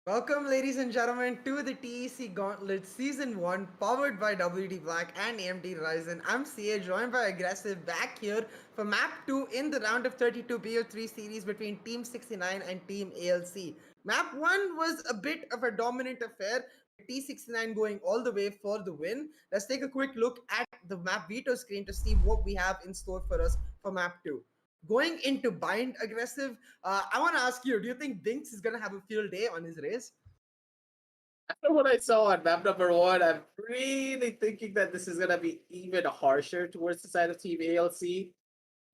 S1: Welcome, ladies and gentlemen, to the TEC Gauntlet Season 1, powered by WD Black and AMD Ryzen. I'm CA, joined by Aggressive, back here for Map 2 in the round of 32 BO3 series between Team 69 and Team ALC. Map 1 was a bit of a dominant affair, with T69 going all the way for the win. Let's take a quick look at the Map Veto screen to see what we have in store for us for Map 2. Going into bind aggressive, I want to ask you, do you think Binks is going to have a field day on his race?
S2: After what I saw at map number 1, I'm really thinking that this is gonna be even harsher towards the side of Team ALC.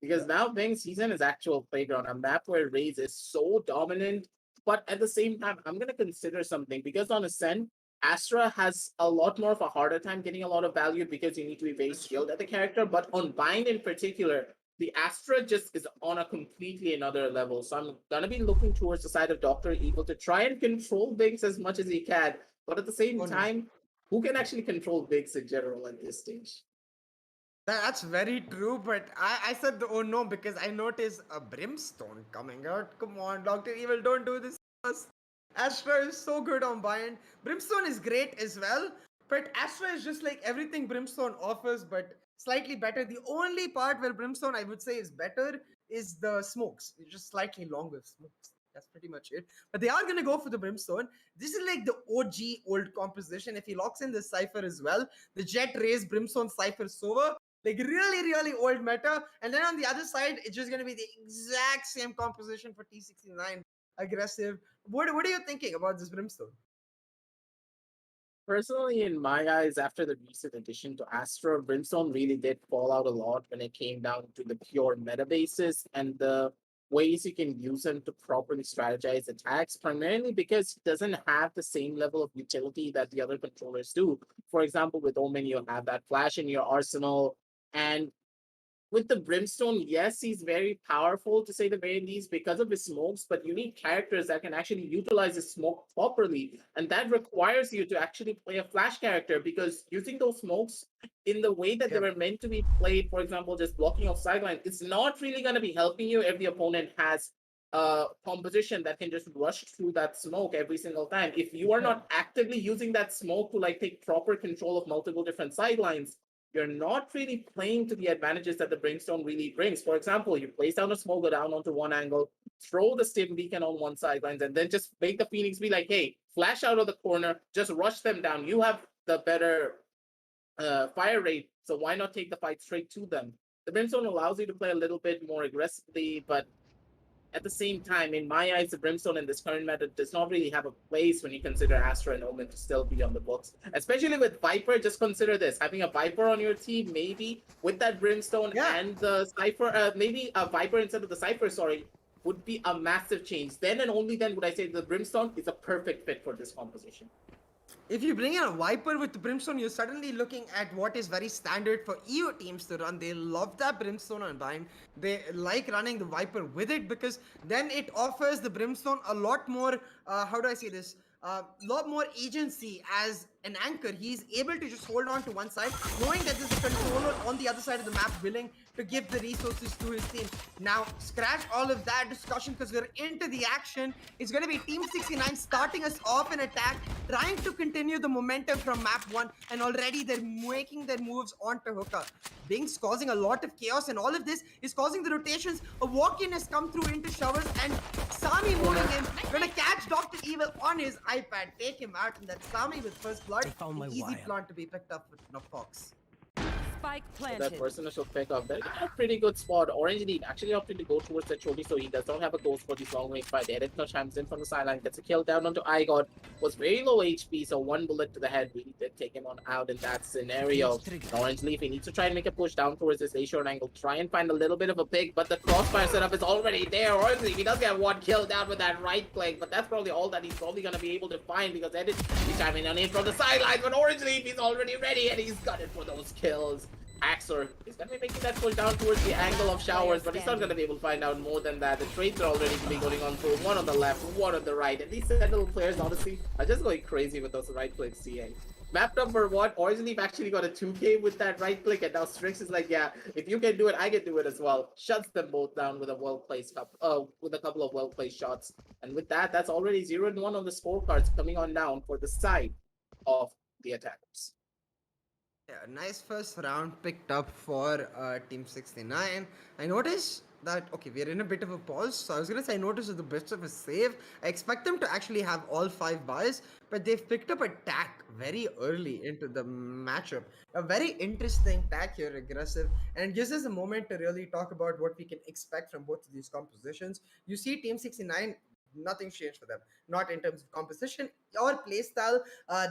S2: Because now Bang Season is actual playground, a map where Raze is so dominant. But at the same time, I'm gonna consider something because on Ascent, Astra has a lot more of a harder time getting a lot of value because you need to be very skilled at the character. But on Bind in particular, the Astra just is on a completely another level. So I'm gonna be looking towards the side of Dr. Evil to try and control Binks as much as he can. But at the same
S1: Oh no.
S2: time, who can actually control Binks in general at this stage?
S1: That's very true, but I said the oh no because I noticed a brimstone coming out. Come on, Dr. Evil, don't do this to us. Astra is so good on bind. Brimstone is great as well, but Astra is just like everything Brimstone offers, but slightly better. The only part where Brimstone I would say is better is the smokes. It's just slightly longer smokes. That's pretty much it. But they are gonna go for the Brimstone. This is like the OG old composition. If he locks in the Cypher as well, the Jet Rays Brimstone Cypher Sova, like really old meta. And then on the other side, it's just going to be the exact same composition for T69 aggressive. What are you thinking about this Brimstone?
S2: Personally, in my eyes, after the recent addition to Astra, Brimstone really did fall out a lot when it came down to the pure meta basis and the ways you can use them to properly strategize attacks, primarily because it doesn't have the same level of utility that the other controllers do. For example, with Omen, you have that flash in your arsenal, and with the Brimstone, yes, he's very powerful to say the very least because of his smokes, but you need characters that can actually utilize his smoke properly. And that requires you to actually play a flash character because using those smokes in the way that they were meant to be played, for example, just blocking off sideline, it's not really going to be helping you if the opponent has a composition that can just rush through that smoke every single time. If you are not actively using that smoke to like take proper control of multiple different sidelines, you're not really playing to the advantages that the Brimstone really brings. For example, you place down a smoke, go down onto one angle, throw the stim beacon on one sidelines, and then just make the Phoenix be like, hey, flash out of the corner, just rush them down. You have the better fire rate, so why not take the fight straight to them? The Brimstone allows you to play a little bit more aggressively, but at the same time, in my eyes, the Brimstone in this current meta does not really have a place when you consider Astra and Omen to still be on the books. Especially with Viper, just consider this. Having a Viper on your team, maybe with that Brimstone and the Cypher, maybe a Viper instead of the Cypher, sorry, would be a massive change. Then and only then would I say the Brimstone is a perfect fit for this composition.
S1: If you bring in a Viper with the Brimstone, you're suddenly looking at what is very standard for EU teams to run. They love that Brimstone on bind. They like running the Viper with it because then it offers the Brimstone a lot more, how do I say this? A lot more agency as an anchor. He's able to just hold on to one side, knowing that there's a controller on the other side of the map willing to give the resources to his team. Now, scratch all of that discussion because we're into the action. It's going to be Team 69 starting us off in attack, trying to continue the momentum from map 1, and already they're making their moves onto Hookah. Binks causing a lot of chaos, and all of this is causing the rotations. A walk-in has come through into showers, and Sami moving him, gonna catch Dr. Evil on his iPad, take him out, and that's Sami with first blood. An easy plant to be picked up with no Fox.
S3: Spike planted.
S2: That person should pick up. They're a pretty good spot. Orange Lead actually opted to go towards the Chody, so he does not have a ghost for these long range fight. Eric chimes in from the sideline, gets a kill down onto iGod. Was very low HP, so one bullet to the head really did take him on out in that scenario. Orange Leaf, he needs to try and make a push down towards this A-short angle, try and find a little bit of a pick, but the crossfire setup is already there. Orange Leaf, he does get one kill down with that right click, but that's probably all that he's probably going to be able to find because Edit, he's chiming on in from the sidelines, but Orange Leaf, he's already ready and he's got it for those kills. Axor is going to be making that push down towards the angle of showers, but he's not going to be able to find out more than that. The trades are already going on through, one on the left, one on the right, and these Sentinel players honestly are just going crazy with those right clicks CA. mapped up for what? Originally, actually got a 2K with that right click, and now Strix is like, yeah, if you can do it, I can do it as well. Shuts them both down with a with a couple of well-placed shots. And with that, that's already 0-1 on the scorecards coming on down for the side of the attackers.
S1: Yeah, nice first round picked up for Team 69. I noticed that, okay, we're in a bit of a pause. So I was going to say, I noticed it's a bit of a save. I expect them to actually have all 5 buys, but they've picked up a tack very early into the matchup. A very interesting tack here, aggressive, and it gives us a moment to really talk about what we can expect from both of these compositions. You see, Team 69, nothing's changed for them, not in terms of composition or playstyle.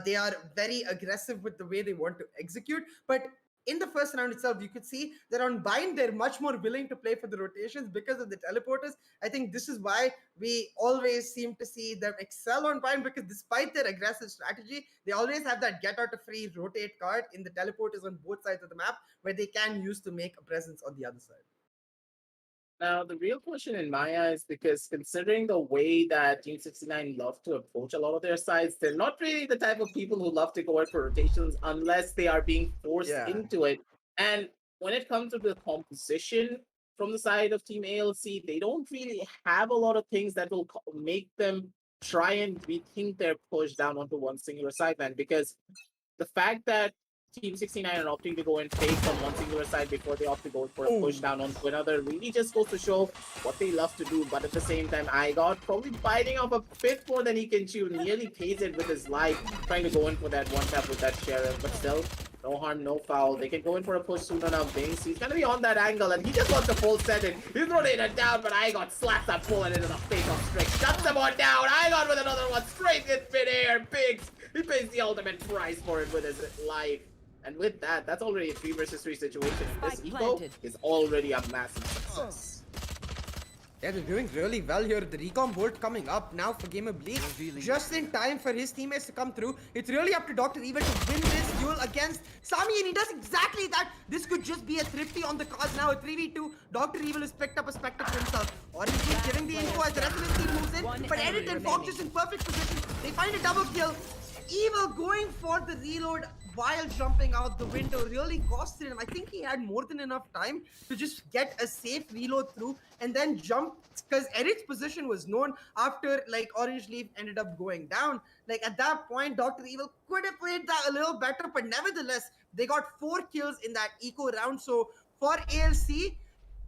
S1: They are very aggressive with the way they want to execute, but in the first round itself, you could see that on bind, they're much more willing to play for the rotations because of the teleporters. I think this is why we always seem to see them excel on bind, because despite their aggressive strategy, they always have that get out of free rotate card in the teleporters on both sides of the map where they can use to make a presence on the other side.
S2: Now, the real question in my eyes, because considering the way that Team 69 love to approach a lot of their sides, they're not really the type of people who love to go out for rotations unless they are being forced
S1: Yeah.
S2: into it. And when it comes to the composition from the side of Team ALC, they don't really have a lot of things that will make them try and rethink their push down onto one singular sideline, because the fact that Team 69 are opting to go and fake on one singular side before they opt to go for a push down onto another really just goes to show what they love to do. But at the same time, I got probably biting off a bit more than he can chew, nearly pays it with his life, trying to go in for that one tap with that sheriff. But still, no harm, no foul. They can go in for a push soon enough. Bings, he's gonna be on that angle, and he just wants to full set it. He's rotated down, but I got slaps that bullet into the face of Strix. Shuts him on down. I got with another one straight in midair. Biggs, he pays the ultimate price for it with his life. And with that, that's already a 3 versus 3 situation. This
S3: Spike
S2: eco
S3: planted.
S2: is already a massive success.
S1: Yeah, they're doing really well here. The recon bolt coming up now for Gamer Bleak. Just in time for his teammates to come through. It's really up to Dr. Evil to win this duel against Sami, and he does exactly that. This could just be a thrifty on the cause now. A 3v2. Dr. Evil has picked up a Spectre for himself. Orange is giving the info as the rest of his team moves in. But Edit and Fox just in perfect position. They find a double kill. Evil going for the reload while jumping out the window really costed him. I think he had more than enough time to just get a safe reload through and then jump, because Eric's position was known after like Orange Leaf ended up going down. Like at that point, Dr. Evil could have played that a little better, but nevertheless, they got 4 kills in that eco round. So for ALC,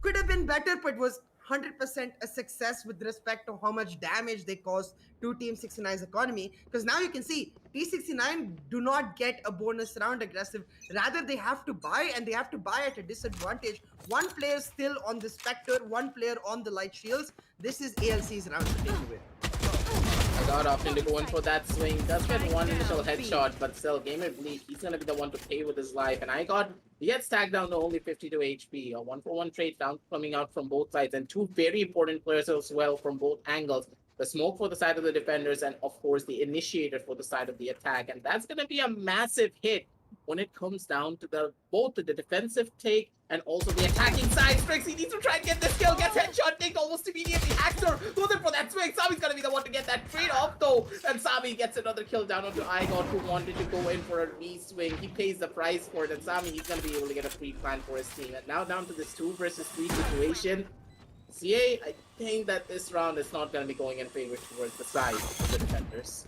S1: could have been better, but was 100% a success with respect to how much damage they caused to Team 69's economy. Because now you can see T69 do not get a bonus round aggressive. Rather, they have to buy, and they have to buy at a disadvantage. One player still on the Spectre, one player on the Light Shields. This is ALC's round to take away.
S2: I got opted to go in for that swing. Does get one initial headshot, but still, Gamer Bleak, he's gonna be the one to pay with his life. And he gets tagged down to only 52 HP. A 1-for-1 trade down coming out from both sides, and 2 very important players as well from both angles. The smoke for the side of the defenders, and of course the initiator for the side of the attack. And that's gonna be a massive hit when it comes down to both the defensive take and also the attacking side. Strix, he needs to try and get this kill, gets headshot, Nick almost immediately. Haxor goes in for that swing. Sami's gonna be the one to get that trade off though. And Sami gets another kill down onto Igor, who wanted to go in for a re-swing. He pays the price for it, and Sami, he's gonna be able to get a free plan for his team. And now down to this 2 versus 3 situation. CA, I think that this round is not gonna be going in favor towards the side of the defenders.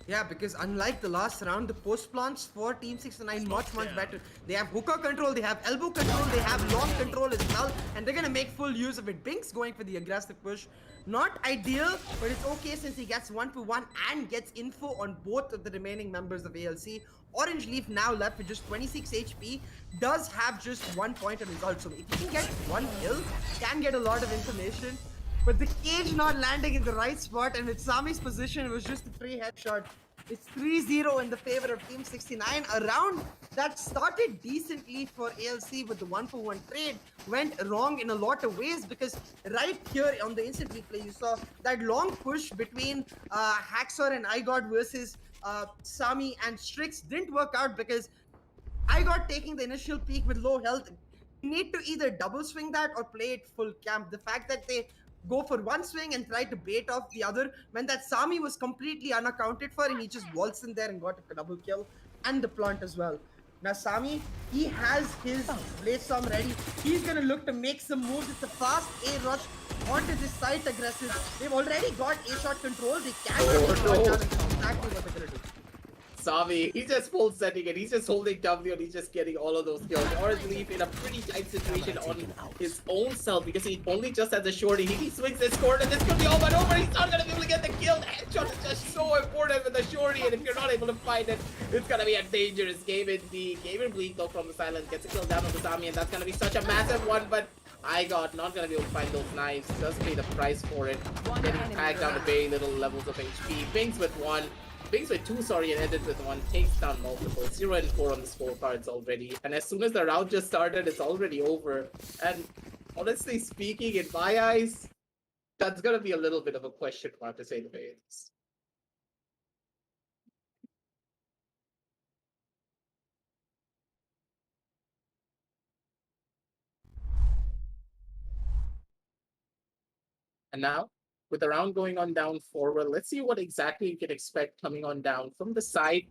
S1: Yeah, because unlike the last round, the post plants for Team 69 much better. They have hooker control, they have elbow control, they have long control as well, and they're gonna make full use of it. Binks going for the aggressive push. Not ideal, but it's okay since he gets 1-for-1 and gets info on both of the remaining members of ALC. Orange Leaf now left with just 26 HP, does have just 1 point of result. So if he can get 1 kill, can get a lot of information. But the cage not landing in the right spot, and with Sami's position, it was just a free headshot. It's 3-0 in the favor of Team 69. A round that started decently for ALC with the 1-for-1 trade went wrong in a lot of ways, because right here on the instant replay, you saw that long push between Haxor and Igor versus Sami and Strix didn't work out, because Igor taking the initial peak with low health, you need to either double swing that or play it full camp. The fact that they go for one swing and try to bait off the other, when that Sami was completely unaccounted for and he just waltzed in there and got a double kill. and the plant as well. Now Sami, he has his Blade Storm ready. He's gonna look to make some moves. It's a fast A rush onto this site aggressive. They've already got A shot control. They can get the shot down, and that's exactly what they're gonna do.
S2: Sami, he's just full setting it. He's just holding W and he's just getting all of those kills. Orange Leaf in a pretty tight situation on his own self because he only just has a shorty. He swings this corner and this could be all but over. He's not going to be able to get the kill. The headshot is just so important with the shorty, and if you're not able to find it, it's going to be a dangerous game indeed. Game and Bleak though from the silence gets a kill down on the Sami, and that's going to be such a massive one, but I got not going to be able to find those knives. Does pay the price for it. Getting tagged down to very little levels of HP. Bings with one. Bings with two, sorry, and ended with one. Takes down multiple. 0 and 4 on the scorecards already. And as soon as the round just started, it's already over. And honestly speaking, in my eyes, that's going to be a little bit of a question mark to say the least. And now, with the round going on down forward, let's see what exactly you can expect coming on down from the side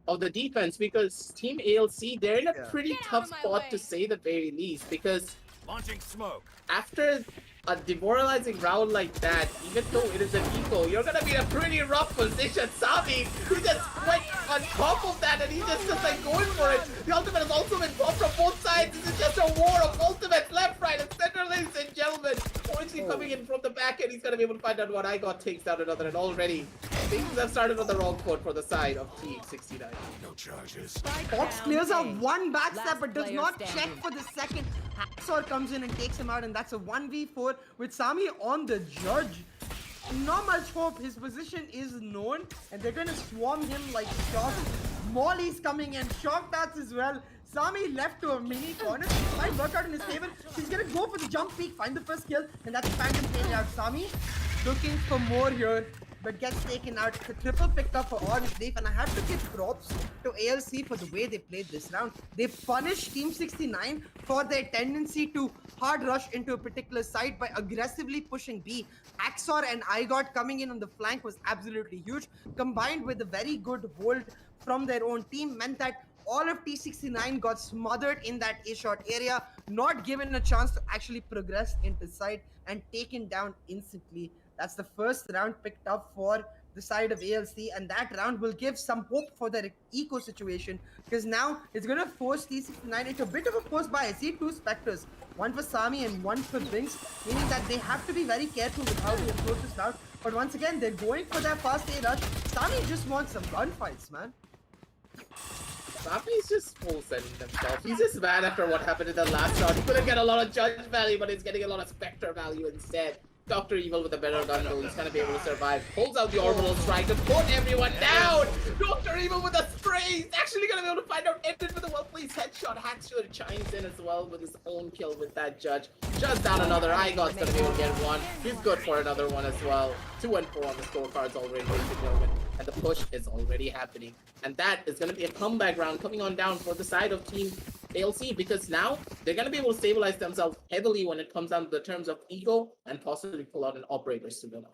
S2: of the defense, because Team ALC, they're in a pretty tough spot to say the very least, because
S4: Launching smoke.
S2: after a demoralizing round like that, even though it is an eco, you're gonna be in a pretty rough position. Sami, he just went on top of that and he just like going for it. The ultimate has also been bombed from both sides. This is just a war of ultimates, left, right, and center, ladies and gentlemen. Orangely coming in from the back end, he's gonna be able to find out what I got takes down another, and already things have started on the wrong foot for the side of TEC69.
S4: No charges.
S1: Fox clears out one backstep but does not check for the second. Haxor comes in and takes him out, and that's a 1v4 with Sami on the judge. Not much hope. His position is known, and they're gonna swarm him like shots. Molly's coming in, shock darts as well. Sami left to a mini corner. Might work out in his favor. He's gonna go for the jump peek, find the first kill, and that's Phantom playing out. Sami looking for more here, but gets taken out. It's a triple picked up for Orange Leaf, and I have to give props to ALC for the way they played this round. They punished Team 69 for their tendency to hard rush into a particular site by aggressively pushing B. Axor and IGOT coming in on the flank was absolutely huge, combined with a very good hold from their own team, meant that all of T69 got smothered in that A-shot area, not given a chance to actually progress into site, and taken down instantly. That's the first round picked up for the side of ALC, and that round will give some hope for their eco situation, because now it's going to force T69 into a bit of a post buy. I see two Spectres, one for Sami and one for Brinks, meaning that they have to be very careful with how they approach this round. But once again, they're going for their fast A rush. Sami just wants some gunfights, man.
S2: Sami's just full sending himself. He's just mad after what happened in the last round. He couldn't get a lot of judge value, but he's getting a lot of Spectre value instead. Dr. Evil with a better gun though, he's gonna be able to survive. Pulls out the orbital strike to put everyone down! Dr. Evil with a spray! He's actually gonna be able to find out ended with a well-placed headshot. Haxor chimes in as well with his own kill with that judge. Just down another. IGOT's gonna be able to get one. He's good for another one as well. 2 and 4 on the scorecards already, ladies and gentlemen. And the push is already happening. And that is gonna be a comeback round coming on down for the side of Team ALC, because now they're going to be able to stabilize themselves heavily when it comes down to the terms of ego and possibly pull out an operator soon enough.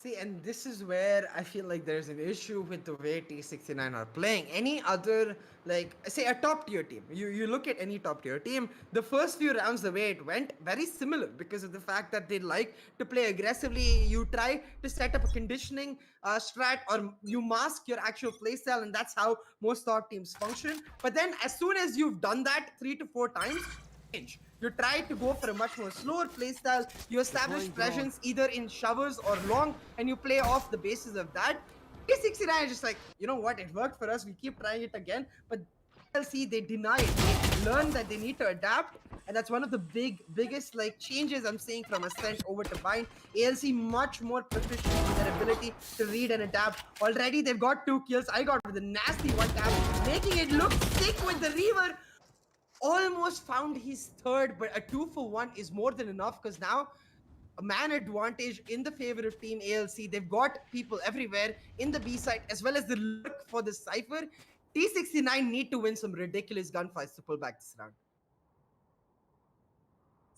S1: See, and this is where I feel like there's an issue with the way T69 are playing. Any other, like, say a top tier team, you look at any top tier team, the first few rounds, the way it went, very similar because of the fact that they like to play aggressively. You try to set up a conditioning strat, or you mask your actual playstyle, and that's how most top teams function. But then as soon as you've done that 3 to 4 times, you try to go for a much more slower playstyle. You establish presence either in showers or long, and you play off the basis of that. T69 is just like, you know what, it worked for us, we keep trying it again. But ALC, they deny it. They learn that they need to adapt, and that's one of the biggest like changes I'm seeing from Ascent over to Bind. ALC much more proficient in their ability to read and adapt. Already they've got 2 kills. I got with a nasty 1 tap, making it look sick with the Reaver. Almost found his third, but a 2 for 1 is more than enough, because now a man advantage in the favor of Team ALC. They've got people everywhere in the B side as well as the lurk for the Cypher. T69 need to win some ridiculous gunfights to pull back this round.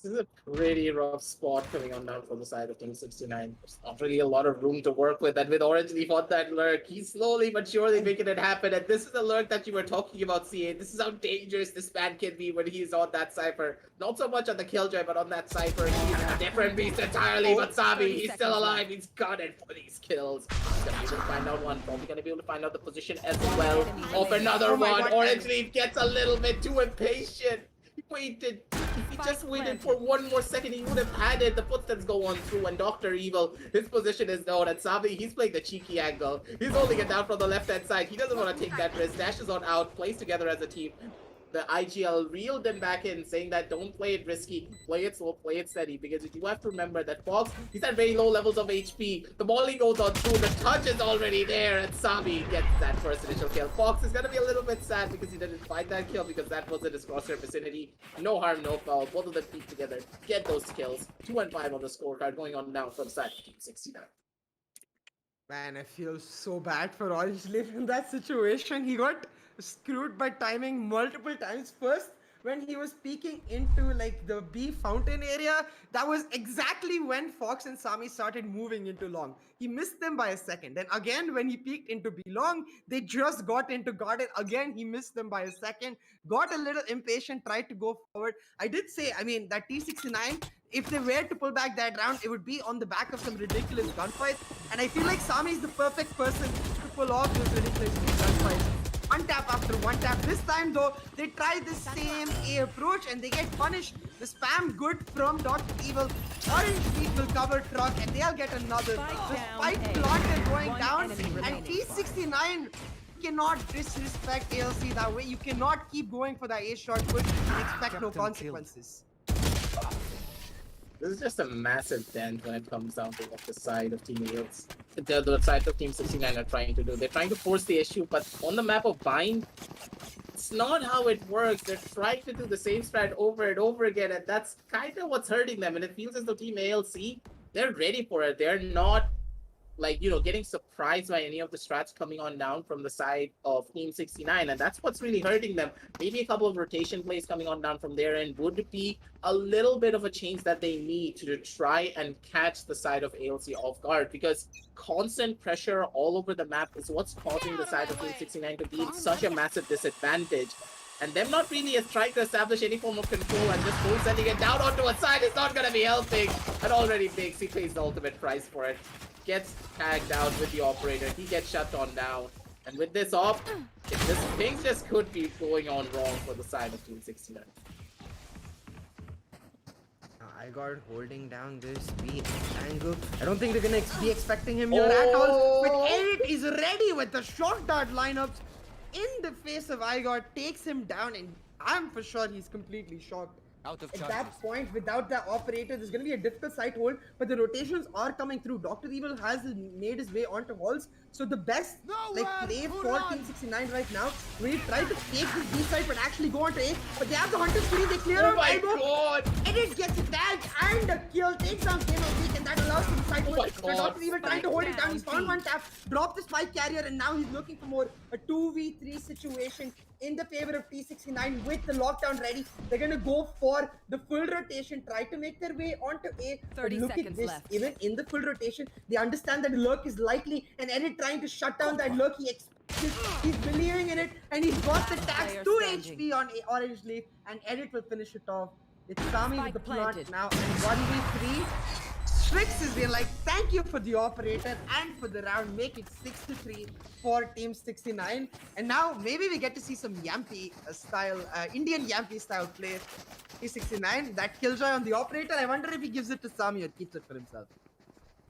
S2: This is a pretty rough spot coming on down from the side of Team 69. There's not really a lot of room to work with. And with Orange Leaf on that lurk, he's slowly but surely making it happen. And this is the lurk that you were talking about, CA. This is how dangerous this man can be when he's on that Cypher. Not so much on the Killjoy, but on that Cypher. He's a different beast entirely. But Sabi, he's still alive. He's got it for these kills. He's gonna be able to find out one. Probably gonna be able to find out the position as well. Of another
S1: Oh my
S2: one.
S1: God.
S2: Orange Leaf gets a little bit too impatient. He waited. If he just waited for one more second, he would have had it. The footsteps go on through, and Dr. Evil, his position is known. And Sabi, he's playing the cheeky angle. He's holding it down from the left-hand side. He doesn't want to take that risk. Dashes on out, plays together as a team. The IGL reeled them back in, saying that don't play it risky, play it slow, play it steady, because you do have to remember that Fox, he's at very low levels of HP. The volley goes on through, the touch is already there, and Sabi gets that first initial kill. Fox is gonna be a little bit sad because he didn't find that kill, because that was in his crosshair vicinity. No harm, no foul. Both of them peek together, get those kills. 2 and 5 on the scorecard going on now for the side of Team 69.
S1: Man, I feel so bad for Orange Leaf in that situation. He got screwed by timing multiple times. First, when he was peeking into like the B fountain area, that was exactly when Fox and Sami started moving into long. He missed them by a second. Then again, when he peeked into B long, they just got into garden. Again, he missed them by a second. Got a little impatient, tried to go forward. I did say, I mean, that T69, if they were to pull back that round, it would be on the back of some ridiculous gunfights. And I feel like Sami is the perfect person to pull off those ridiculous gunfights. One tap after one tap. This time though, they try the same A approach and they get punished. The spam good from Dr. Evil. Orange Leaf will cover truck and they'll get another. The spike planted going down, and T69 cannot disrespect ALC that way. You cannot keep going for that A shot push and expect no consequences.
S2: This is just a massive dent when it comes down to what the side of Team Yields. The side of Team 69 are trying to do. They're trying to force the issue, but on the map of Bind, it's not how it works. They're trying to do the same strat over and over again, and that's kind of what's hurting them. And it feels as though Team ALC, they're ready for it. They're not, like, you know, getting surprised by any of the strats coming on down from the side of Team 69, and that's what's really hurting them. Maybe a couple of rotation plays coming on down from their end would be a little bit of a change that they need to try and catch the side of ALC off guard, because constant pressure all over the map is what's causing the side of Team 69 to be in such a massive disadvantage. And them not really trying to establish any form of control and just full sending it down onto a side is not going to be helping. And already Biggs, he pays the ultimate price for it. Gets tagged out with the operator. He gets shut on down. And with this off, things just could be going on wrong for the side of Team 69.
S1: I got holding down this B angle. I don't think they're gonna be expecting him here at all. But Eric is ready with the short dart lineups in the face of Igor, takes him down, and I'm for sure he's completely shocked.
S4: Out of
S1: At
S4: charges.
S1: that point, without the operator, there's going to be a difficult site hold, but the rotations are coming through. Dr. Evil has made his way onto halls, so the best play for Team 69 right now, we try to take this B side but actually go onto A, but they have the Hunter screen, they clear out elbow.
S2: God!
S1: Edit gets attacked and a kill, takes down Game of Week, and that allows him to side hold.
S2: God.
S1: But Dr. Evil trying to hold it down, he's found one tap, dropped the spike carrier, and now he's looking for more, a 2v3 situation in the favor of T69 with the lockdown ready. They're gonna go for the full rotation, try to make their way onto A.
S3: 30
S1: Look at
S3: seconds
S1: this,
S3: left.
S1: even in the full rotation, they understand that lurk is likely, and Edit trying to shut down that lurk. He's believing in it, and he's got the tax
S3: Player
S1: 2
S3: standing.
S1: HP on Orange Leaf, and Edit will finish it off. It's Sami with
S3: Spike
S1: the plant
S3: planted.
S1: now, and 1v3. Strix is being like, thank you for the operator and for the round, make it 6-3 for Team 69. And now maybe we get to see some Yampy style, Indian Yampy style play. T69, that killjoy on the operator. I wonder if he gives it to Sami or keeps it for himself.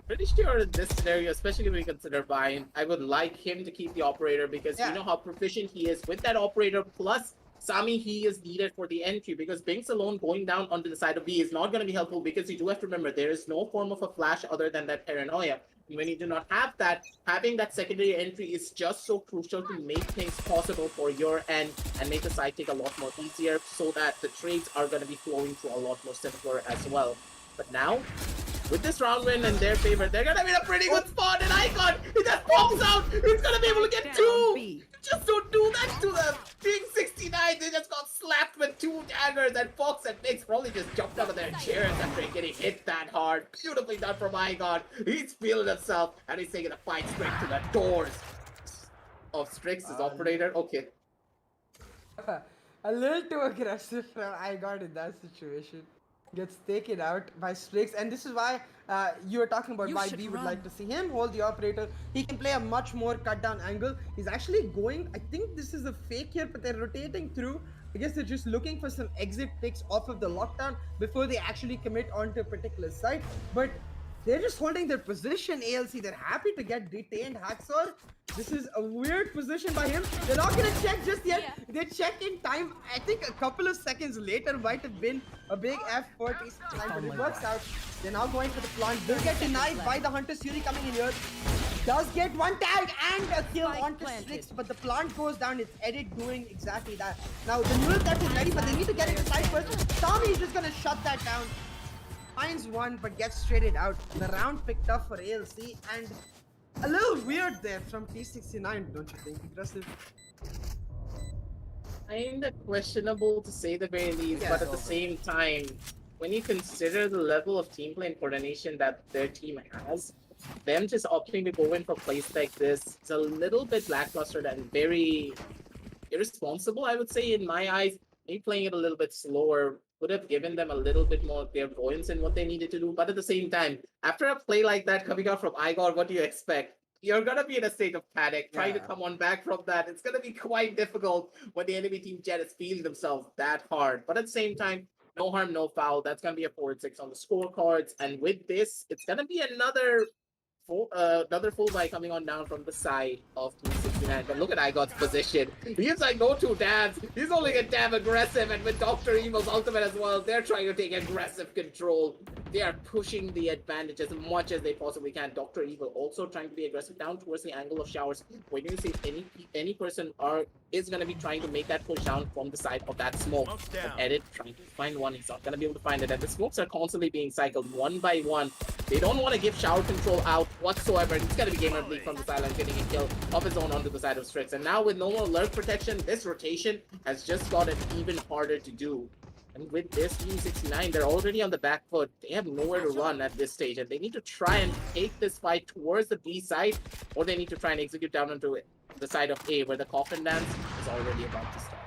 S2: Pretty sure in this scenario, especially when you consider Bind, I would like him to keep the operator, because you know how proficient he is with that operator, plus Sami, he is needed for the entry, because Binks alone going down onto the side of B is not going to be helpful, because you do have to remember there is no form of a flash other than that paranoia. And when you do not have that, having that secondary entry is just so crucial to make things possible for your end and make the side take a lot more easier, so that the trades are going to be flowing through a lot more simpler as well. But now, with this round win in their favor, they're going to be in a pretty good spot, and Icon, he just pops out, he's going to be able to get
S3: Down
S2: two!
S3: B.
S2: Just don't do that to them. Being 69, they just got slapped with 2 daggers, and Fox and Mix probably just jumped out of their chairs after getting hit that hard. Beautifully done from Igor. He's feeling himself, and he's taking a fight straight to the doors of Strix's operator. Okay.
S1: A little too aggressive from I got in that situation. Gets taken out by Strix, and this is why you were talking about
S3: You
S1: why
S3: should
S1: we would
S3: run.
S1: like to see him hold the operator. He can play a much more cut down angle. He's actually going, I think this is a fake here, but they're rotating through. I guess they're just looking for some exit picks off of the lockdown before they actually commit onto a particular site. But they're just holding their position, ALC. They're happy to get detained, Hacksaw. This is a weird position by him. They're not gonna check just yet. They check in time. I think a couple of seconds later might have been a big F for T69, but it works out. They're now going for the plant. They'll get denied by the Hunter Fury coming in here. Does get one tag and a kill
S3: Spike
S1: onto
S3: planted.
S1: Strix, but the plant goes down. It's Edit doing exactly that. Now the neural tech is ready, but they need to get inside first. Tommy is just gonna shut that down. Finds one, but gets traded out. The round picked up for ALC, and a little weird there from T69, don't you think? Aggressive.
S2: Kinda questionable to say the very least,
S1: Yeah,
S2: but at the
S1: so-
S2: same time, when you consider the level of team play and coordination that their team has, them just opting to go in for plays like this is a little bit lackluster and very irresponsible, I would say, in my eyes. Maybe playing it a little bit slower would have given them a little bit more clairvoyance in what they needed to do. But at the same time, after a play like that coming out from Igor, what do you expect? You're gonna be in a state of panic, trying to
S1: Yeah.
S2: come on back from that. It's gonna be quite difficult when the enemy team Jet is feeling themselves that hard. But at the same time, no harm, no foul. That's gonna be a 4-6 on the scorecards. And with this, it's gonna be another full buy coming on down from the side of Team 69. But look at Igot's position. He's like no two dabs. He's only a damn aggressive, and with Dr. Evil's ultimate as well, they're trying to take aggressive control. They are pushing the advantage as much as they possibly can. Dr. Evil also trying to be aggressive down towards the angle of showers. Waiting to see if any person is gonna be trying to make that push down from the side of that smoke.
S4: Smoke's
S2: But
S4: down.
S2: Edit trying to find one. He's not gonna be able to find it. And the smokes are constantly being cycled one by one. They don't want to give shower control out whatsoever. He's gonna be gamer bleak from the sideline, getting a kill of his own onto the side of Strix. And now with no more lurk protection, this rotation has just got it even harder to do. And with this Team 69, they're already on the back foot. They have nowhere to run at this stage, and they need to try and take this fight towards the B side, or they need to try and execute down onto it, the side of A, where the coffin dance is already about to start.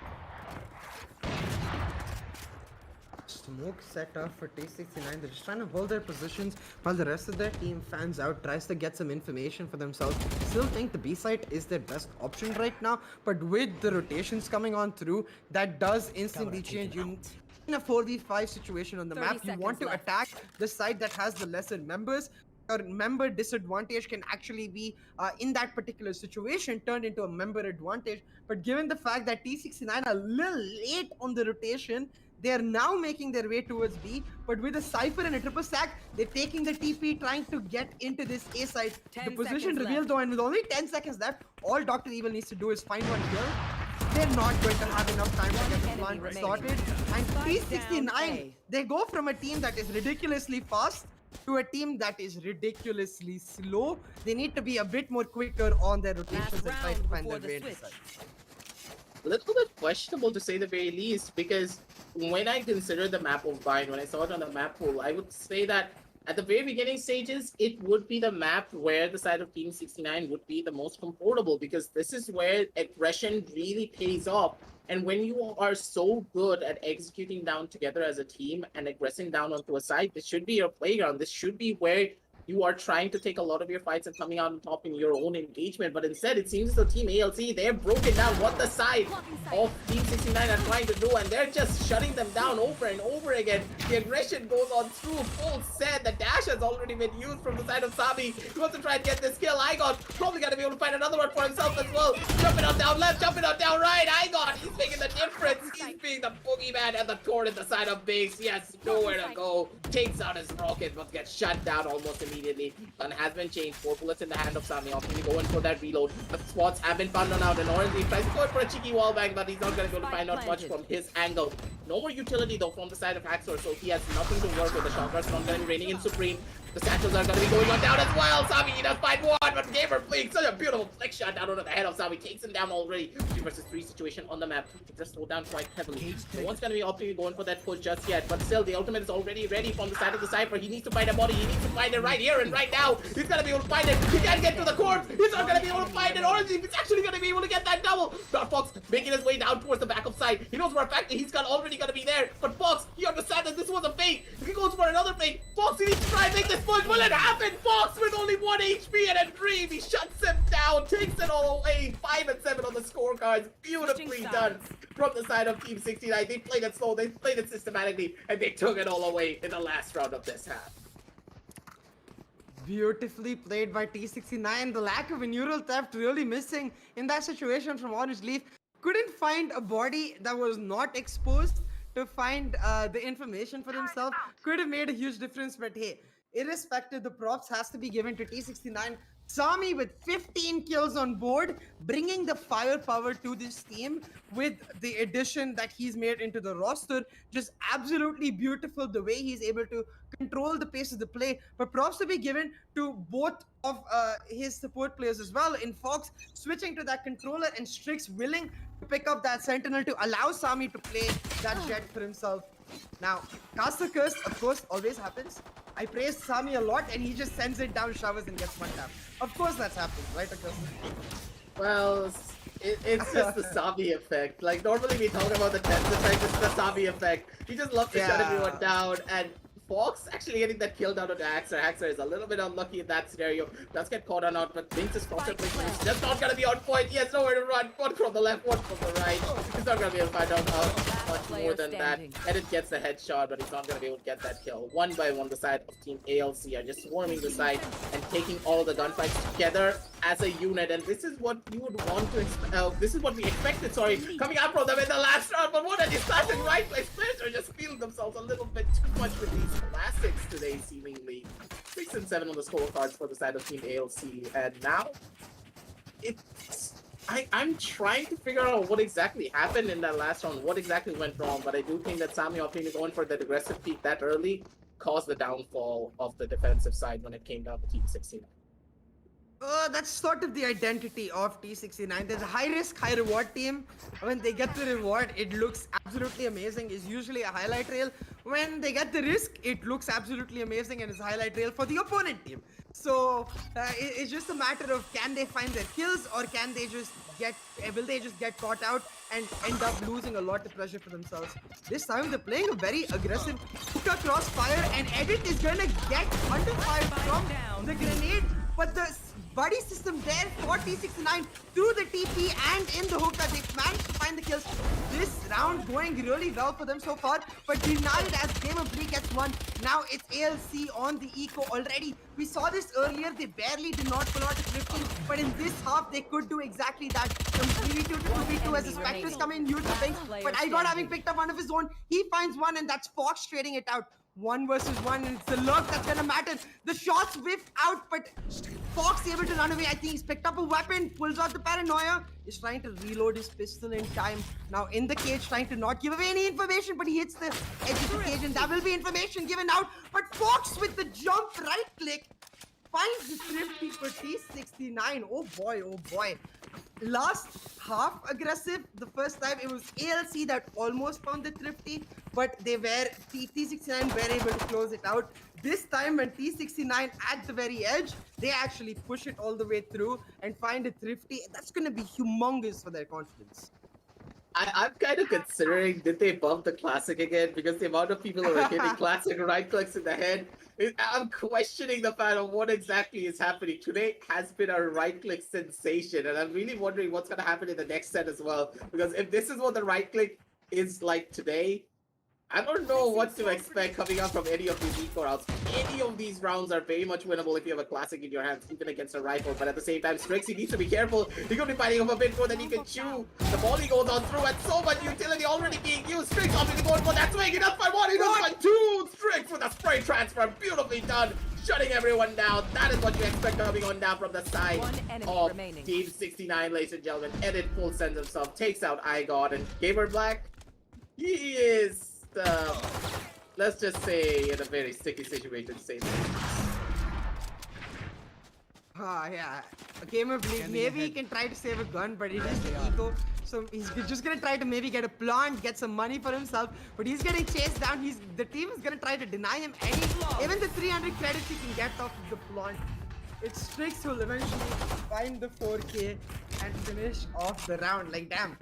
S1: Smoke set up for T69. They're just trying to hold their positions while the rest of their team fans out, tries to get some information for themselves. Still think the B site is their best option right now, but with the rotations coming on through, that does instantly change. You in a 4v5 situation on the
S3: 30
S1: map, you want
S3: seconds
S1: to
S3: left.
S1: attack the side that has the lesser members. Your member disadvantage can actually be in that particular situation turned into a member advantage. But given the fact that T69 are a little late on the rotation, they are now making their way towards B. But with a Cypher and a triple stack, they're taking the TP, trying to get into this A side.
S3: 10
S1: The position
S3: seconds
S1: revealed
S3: left.
S1: though, and with only 10 seconds left, all Dr. Evil needs to do is find one kill. They're not going to have enough time to get the
S3: enemy
S1: plant
S3: remaining.
S1: started. And
S3: Spike down
S1: T69,
S3: A.
S1: they go from a team that is ridiculously fast to a team that is ridiculously slow. They need to be a bit more quicker on their rotations and try to
S3: round
S1: find
S3: before
S1: their way
S3: the
S1: inside.
S2: A little bit questionable to say the very least, because when I consider the map of Vine, when I saw it on the map pool, I would say that at the very beginning stages, it would be the map where the side of Team 69 would be the most comfortable, because this is where aggression really pays off. And when you are so good at executing down together as a team and aggressing down onto a side, this should be your playground. This should be where you are trying to take a lot of your fights and coming out on top in your own engagement. But instead, it seems the Team ALC, they're broken down what the side of Team 69 are trying to do, and they're just shutting them down over and over again. The aggression goes on through full set. The dash has already been used from the side of Sami. He wants to try and get this kill. Igot probably gonna be able to find another one for himself as well. Jumping on down left, jumping on down right. Igot, he's making the difference. He's being the boogeyman and the torn at the side of base. He has nowhere to go. Takes out his rocket, but gets shut down almost immediately. Gun has been changed. 4 bullets in the hand of Sami. Opting to go in for that reload. The spots have been found on out, and Orange tries to go in for a cheeky wall bang, but he's not going to be able to find out much from his angle. No more utility though from the side of Haxor, so he has nothing to work with. The shotguns not going to be raining in Supreme. The Satchels are going to be going on down as well. Sami, he does find one, but Gamer playing such a beautiful flick shot down onto the head of Sami. Takes him down already. 3 versus 3 situation on the map. It just slowed down quite heavily. No one's going to be opting going for that push just yet, but still the ultimate is already ready from the side of the Cypher. He needs to find a body. He needs to find it right here and right now. He's going to be able to find it. He can't get to the corpse. He's not going to be able to find it. Orange, he's actually going to be able to get that double. But Fox making his way down towards the backup side. He knows for a fact that he's already going to be there. But Fox, he understands that this was a fake. He goes for another fake. Fox, he needs to try and make this push. Will it happen? Fox with only 1 HP and a dream. He shuts him down, takes it all away. 5 and 7 on the scorecards. Beautifully done from the side of Team 69. They played it slow, they played it systematically, and they took it all away in the last round of this half.
S1: Beautifully played by T69. The lack of a neural theft really missing in that situation from Orange Leaf. Couldn't find a body that was not exposed to find the information for themselves. Could have made a huge difference, but hey, irrespective, the props has to be given to T69. Sami with 15 kills on board, bringing the firepower to this team with the addition that he's made into the roster. Just absolutely beautiful the way he's able to control the pace of the play. But props to be given to both of his support players as well. In Fox, switching to that controller, and Strix willing to pick up that Sentinel to allow Sami to play that Jet for himself. Now, Caster Curse, of course, always happens. I praise Sami a lot, and he just sends it down showers and gets one tap. Of course that's happened, right, Augusta?
S2: Well, it's just the Sami effect. Like, normally we talk about the Tens effect, this is the Sami effect. He just loves to shut everyone down, and Fox actually getting that kill down on Haxor. Haxor is a little bit unlucky in that scenario. Does get caught on out, but thinks his crosshair placement is just not going to be on point. He has nowhere to run. One from the left, one from the right. He's not going to be able to find out much more than that. Edit gets the headshot, but he's not going to be able to get that kill. One by one, the side of Team ALC are just swarming the side and taking all the gunfights together as a unit. And this is what you would want to expect. This is what we expected, coming out from them in the last round. But what are these classic right place players are just feeling themselves a little bit too much with these classics today, seemingly. 6 and 7 on the scorecards for the side of Team ALC, and now I'm trying to figure out what exactly happened in that last round, what exactly went wrong, but I do think that Sami opting going for that aggressive peak that early caused the downfall of the defensive side when it came down to Team 69.
S1: That's sort of the identity of T69. There's a high risk, high reward team. When they get the reward, it looks absolutely amazing. It's usually a highlight reel. When they get the risk, it looks absolutely amazing and it's a highlight reel for the opponent team. So it's just a matter of can they find their kills, or can they just will they just get caught out and end up losing a lot of pressure for themselves. This time they're playing a very aggressive hookah crossfire, and Edit is gonna get under fire from the grenade, but the buddy system there for T69 through the TP and in the hookah. They managed to find the kills. This round going really well for them so far, but denied as Game of League gets one. Now it's ALC on the eco already. We saw this earlier. They barely did not pull out the drifting, but in this half they could do exactly that. From 3v2 to 2v2 as the Spectres come in, huge things. But Igon having picked up one of his own, he finds one, and that's Fox trading it out. 1 versus 1, and it's the lurk that's gonna matter. The shots whiffed out, but Fox able to run away. I think he's picked up a weapon, pulls out the paranoia, is trying to reload his pistol in time. Now in the cage, trying to not give away any information, but he hits the edge of the cage, and that will be information given out. But Fox with the jump right click finds the thrifty for T69. Oh boy. Last half aggressive. The first time it was ALC that almost found the thrifty, but T69 were able to close it out. This time when T69 at the very edge, they actually push it all the way through and find a thrifty. That's gonna be humongous for their confidence.
S2: I'm kind of considering, did they bump the classic again? Because the amount of people who are hitting classic right clicks in the head, I'm questioning the fact of what exactly is happening. Today has been a right click sensation, and I'm really wondering what's going to happen in the next set as well. Because if this is what the right click is like today, I don't know what to expect coming up from any of these eco rounds. Any of these rounds are very much winnable if you have a classic in your hands, even against a rifle. But at the same time, Strixie needs to be careful. He's going to be fighting off a bit more than he can chew. The volley goes on through, and so much utility already being used. Strix obviously going for that swing. He does find one, he does find two. Strix with a spray transfer. Beautifully done. Shutting everyone down. That is what you expect coming on down from the side of Team 69, ladies and gentlemen. Edit full sends himself, takes out iGod, and Gamer Black. He is, let's just say, in a very sticky situation to say that.
S1: Yeah. A game of league. Maybe he can try to save a gun, but it is the eco. So he's just gonna try to maybe get a plant, get some money for himself. But he's getting chased down. The team is gonna try to deny him even the 300 credits he can get off of the plant. It's Strix who'll eventually find the 4K and finish off the round. Like damn.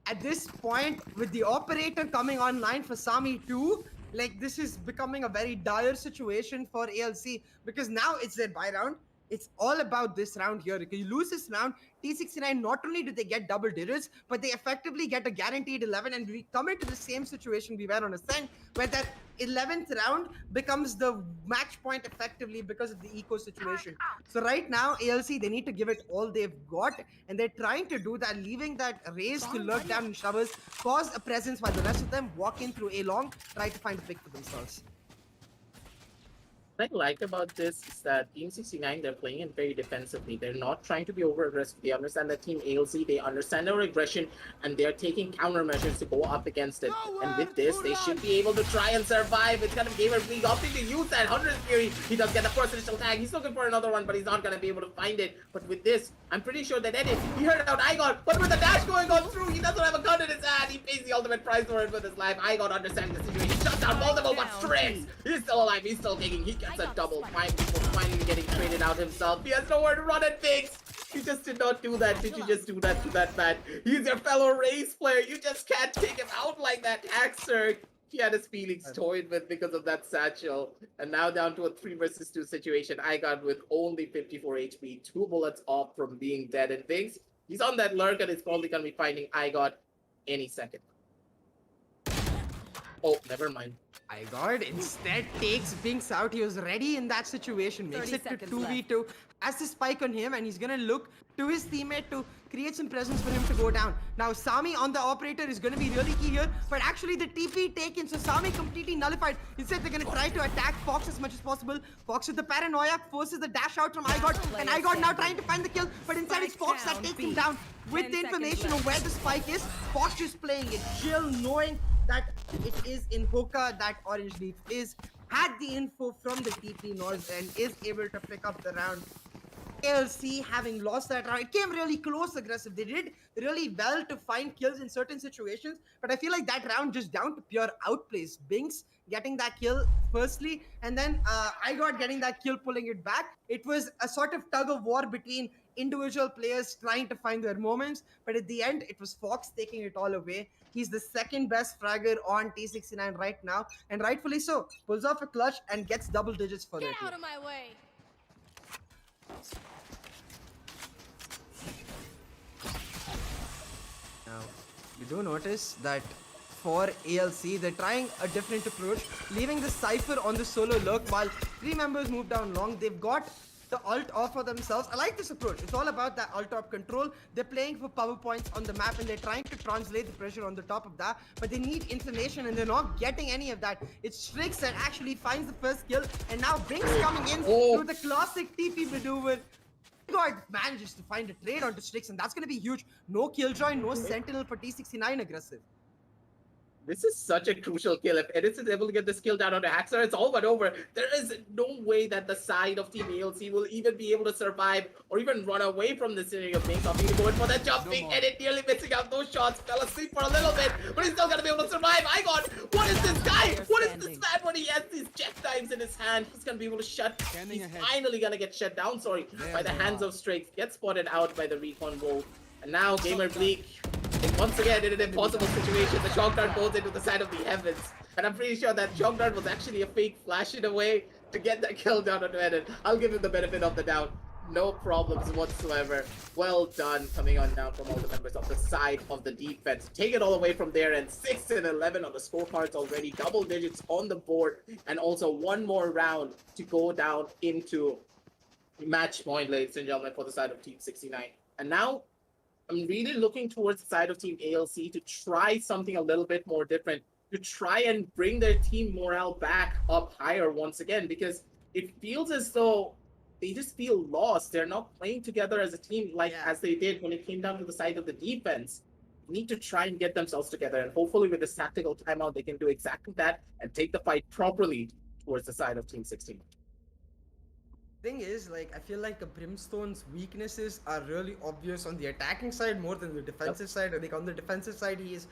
S1: At this point, with the operator coming online for Sami too, like this is becoming a very dire situation for ALC because now it's their buy round. It's all about this round here. If you lose this round, T69 not only do they get double digits, but they effectively get a guaranteed 11. And we come into the same situation we were on Ascent, where that 11th round becomes the match point effectively because of the eco situation. So right now, ALC, they need to give it all they've got, and they're trying to do that, leaving that Raze to lurk down in showers, cause a presence while the rest of them walk in through A long, try to find a pick for themselves.
S2: What I like about this is that Team 69, they're playing it very defensively. They're not trying to be over aggressive. They understand that Team ALC, they understand their aggression, and they're taking countermeasures to go up against it. And with this, they should be able to try and survive. It's gonna Gamer League opting to use that 100 Fury. He does get the first initial tag. He's looking for another one, but he's not gonna be able to find it. But with this, I'm pretty sure that Edit, he heard out Igon, but with the dash going on through, he doesn't have a gun in his hand. He pays the ultimate price for it with his life. Igon understanding the situation. Shuts down multiple, but Strix, he's still alive. He's still kicking. He gets a double. Five people finally getting traded out himself. He has nowhere to run and fix. You just did not do that. Did you just do that to that man? He's your fellow race player. You just can't take him out like that. Axer, he had his feelings toyed with because of that satchel. And now down to a 3 versus 2 situation. I got with only 54 HP, 2 bullets off from being dead. And Vinx, he's on that lurk and he's probably going to be finding I got any second. Oh, never mind.
S1: Igard instead takes Binks out. He was ready in that situation. Makes it to 2v2. Has the spike on him, and he's gonna look to his teammate to create some presence for him to go down. Now, Sami on the operator is gonna be really key here, but actually the TP taken, so Sami completely nullified. Instead, they're gonna try to attack Fox as much as possible. Fox with the paranoia forces the dash out from Igard, and Igard now trying to find the kill, but instead it's Fox that takes him down. With the information of where the spike is, Fox just playing it chill, knowing that it is in Hoka, that Orange Leaf had the info from the TP North and is able to pick up the round. ALC having lost that round, it came really close aggressive. They did really well to find kills in certain situations, but I feel like that round just down to pure outplays. Binks getting that kill firstly, and then Igor getting that kill, pulling it back. It was a sort of tug of war between individual players trying to find their moments, but at the end, it was Fox taking it all away. He's the second best fragger on T69 right now, and rightfully so. Pulls off a clutch and gets double digits for their team.
S3: Get out of my way.
S1: Now, you do notice that for ALC, they're trying a different approach, leaving the Cypher on the solo lurk while 3 members move down long. They've got the ult off for themselves. I like this approach. It's all about that ult top control. They're playing for power points on the map and they're trying to translate the pressure on the top of that, but they need information and they're not getting any of that. It's Strix that actually finds the first kill, and now Binks coming in through the classic TP maneuver. God manages to find a trade onto Strix, and that's going to be huge. No Killjoy, no Sentinel for T69 aggressive.
S2: This is such a crucial kill. If Edis is able to get this kill down on the Haxer, it's all but over. There is no way that the side of Team ALC will even be able to survive or even run away from this scenario. Binks opting to go in for that jumping, Edit nearly missing out those shots. Fell asleep for a little bit, but he's still gonna be able to survive. Igon, what is this guy? What is this man when he has these jet times in his hand? He's gonna be able to shut. He's finally gonna get shut down, by the hands of Strix. Gets spotted out by the recon wolf. And now Gamer Bleak, once again in an impossible situation, the shock dart goes into the side of the heavens. And I'm pretty sure that shock dart was actually a fake flash in a way to get that kill down on Edit. I'll give him the benefit of the doubt. No problems whatsoever. Well done coming on down from all the members of the side of the defense. Take it all away from there, and 6 and 11 on the scorecards already. Double digits on the board, and also one more round to go down into match point, ladies and gentlemen, for the side of Team 69. And now I'm really looking towards the side of Team ALC to try something a little bit more different, to try and bring their team morale back up higher once again, because it feels as though they just feel lost. They're not playing together as a team as they did when it came down to the side of the defense. need to try and get themselves together. And hopefully with this tactical timeout, they can do exactly that and take the fight properly towards the side of Team 16.
S1: Thing is, like, I feel like the Brimstone's weaknesses are really obvious on the attacking side more than the defensive side. I think on the defensive side, he is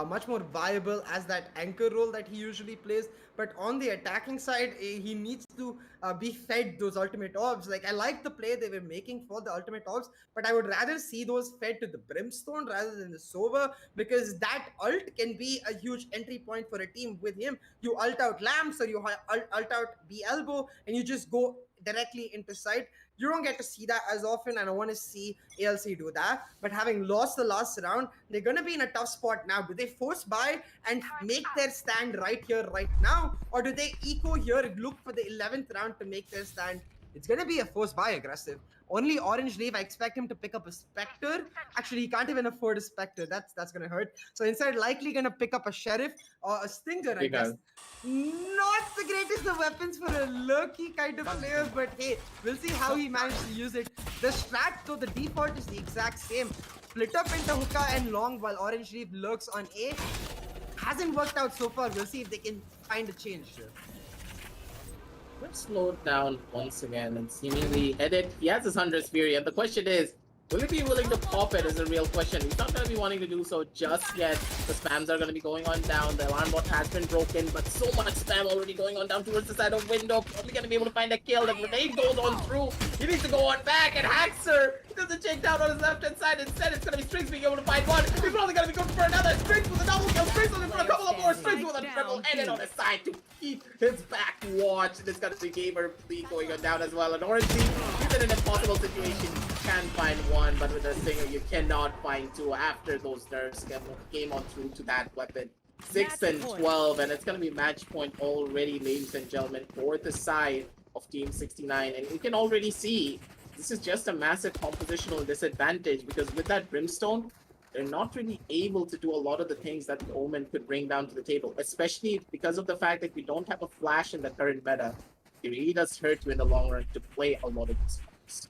S1: much more viable as that anchor role that he usually plays. But on the attacking side, he needs to be fed those ultimate orbs. Like, I like the play they were making for the ultimate orbs, but I would rather see those fed to the Brimstone rather than the Sova, because that ult can be a huge entry point for a team. With him, you ult out Lamps or you ult out B Elbow, and you just go directly into sight. You don't get to see that as often, and I want to see ALC do that. But having lost the last round, they're going to be in a tough spot now. Do they force buy and make their stand right here, right now? Or do they eco here and look for the 11th round to make their stand? It's going to be a force buy aggressive. Only Orange Leaf, I expect him to pick up a Spectre. Actually, he can't even afford a Spectre. That's going to hurt. So instead, likely going to pick up a Sheriff or a Stinger, I guess. Not the greatest of weapons for a lurky kind of player, but hey, we'll see how he managed to use it. The strat, though, the default is the exact same. Split up into hookah and long while Orange Leaf lurks on A. Hasn't worked out so far. We'll see if they can find a change here.
S2: Let's slow it down once again and seemingly headed. He has his 100 Fury, and the question is, will he be willing to pop it is a real question. He's not going to be wanting to do so just yet. The spams are going to be going on down. The alarm bot has been broken, but so much spam already going on down towards the side of window. Probably going to be able to find a kill. The grenade goes on through. He needs to go on back, and Haxer doesn't check down on his left-hand side. Instead, it's going to be Strings being able to find one. He's probably going to be going for another. Strings with a double kill. Strings looking for a couple of more. Strings with a triple. And then on the side to keep his back watch. There's going to be Gamer Bleed going on down as well. And Orange Team, he's in an impossible situation. You can find one, but with a Stinger, you cannot find two after those nerfs came on through to that weapon. 6 and 12, and it's going to be match point already, ladies and gentlemen, for the side of Team 69. And you can already see this is just a massive compositional disadvantage, because with that Brimstone, they're not really able to do a lot of the things that the Omen could bring down to the table, especially because of the fact that we don't have a flash in the current meta. It really does hurt you in the long run to play a lot of these fights.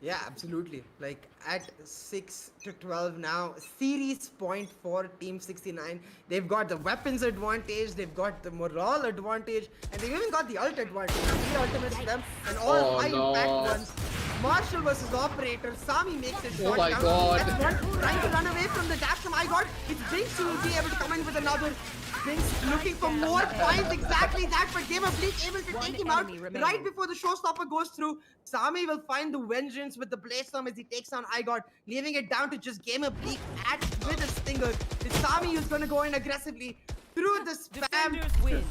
S1: Yeah, absolutely. Like at 6 to 12 now, series point for Team 69. They've got the weapons advantage, they've got the morale advantage, and they've even got the ult advantage. 3 ultimates to them, and all high impact ones. Marshall versus Operator. Sami makes it shot
S2: my
S1: down.
S2: God.
S1: That's one trying to run away from the dash from iGod. It's Jinx who will be able to come in with another. Jinx looking for more points, exactly that, but Gamer Bleak able to take him out right before the showstopper goes through. Sami will find the vengeance with the Blaze Storm as he takes down iGod, leaving it down to just Gamer Bleak with a Stinger. It's Sami who's going to go in aggressively through the spam.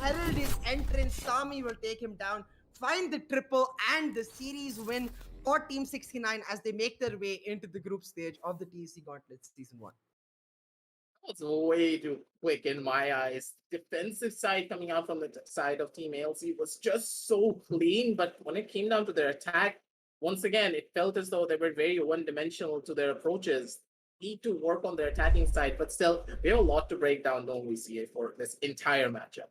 S1: Herald his entrance. Sami will take him down, find the triple, and the series win for Team 69 as they make their way into the group stage of the TEC Gauntlet Season 1.
S2: That's way too quick in my eyes. Defensive side coming out from the side of Team ALC was just so clean, but when it came down to their attack, once again, it felt as though they were very one-dimensional to their approaches. Need to work on their attacking side, but still, we have a lot to break down, don't we, CA, for this entire matchup.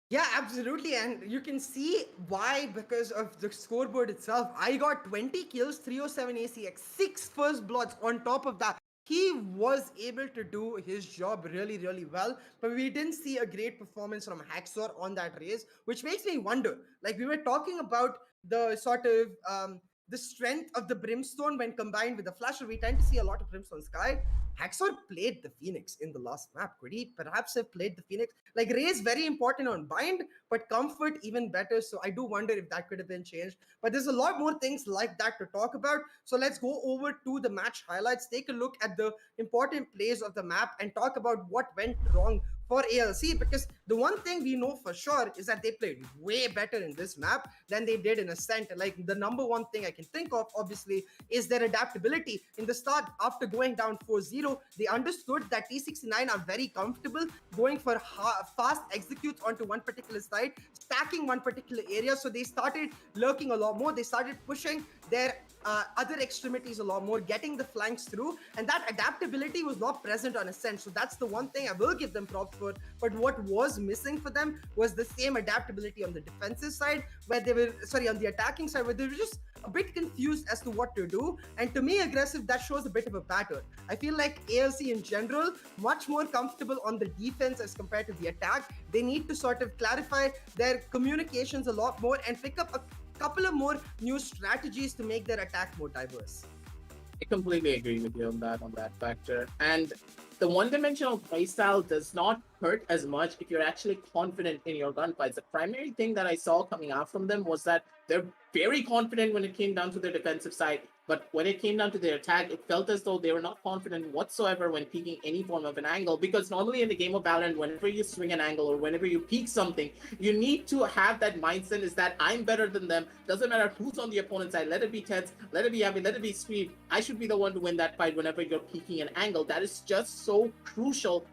S1: Yeah, absolutely, and you can see why, because of the scoreboard itself. I got 20 kills, 307 ACX, 6 first bloods on top of that. He was able to do his job really, really well, but we didn't see a great performance from Haxor on that race, which makes me wonder. Like, we were talking about the sort of the strength of the Brimstone when combined with the Flasher. We tend to see a lot of Brimstone Sky. Haxor played the Phoenix in the last map. Could he perhaps have played the Phoenix? Like, Ray is very important on Bind, but Comfort even better. So I do wonder if that could have been changed. But there's a lot more things like that to talk about. So let's go over to the match highlights, take a look at the important plays of the map, and talk about what went wrong for ALC, because the one thing we know for sure is that they played way better in this map than they did in Ascent. Like, the number one thing I can think of, obviously, is their adaptability. In the start, after going down 4-0, they understood that T69 are very comfortable going for fast executes onto one particular side, stacking one particular area. So they started lurking a lot more. They started pushing their other extremities a lot more, getting the flanks through, and that adaptability was not present on Ascent. So that's the one thing I will give them props for. But what was missing for them was the same adaptability on the defensive side, where they were, sorry, on the attacking side, where they were just a bit confused as to what to do. And to me, aggressive, that shows a bit of a pattern. I feel like ALC in general, much more comfortable on the defense as compared to the attack. They need to sort of clarify their communications a lot more and pick up a couple of more new strategies to make their attack more diverse.
S2: I completely agree with you on that factor. And the one-dimensional playstyle does not hurt as much if you're actually confident in your gunfights. The primary thing that I saw coming out from them was that they're very confident when it came down to their defensive side, but when it came down to their attack, it felt as though they were not confident whatsoever when peeking any form of an angle. Because normally in the game of Valorant, whenever you swing an angle or whenever you peek something, you need to have that mindset is that I'm better than them. Doesn't matter who's on the opponent's side. Let it be tense, let it be heavy, let it be speed. I should be the one to win that fight whenever you're peeking an angle. That is just so crucial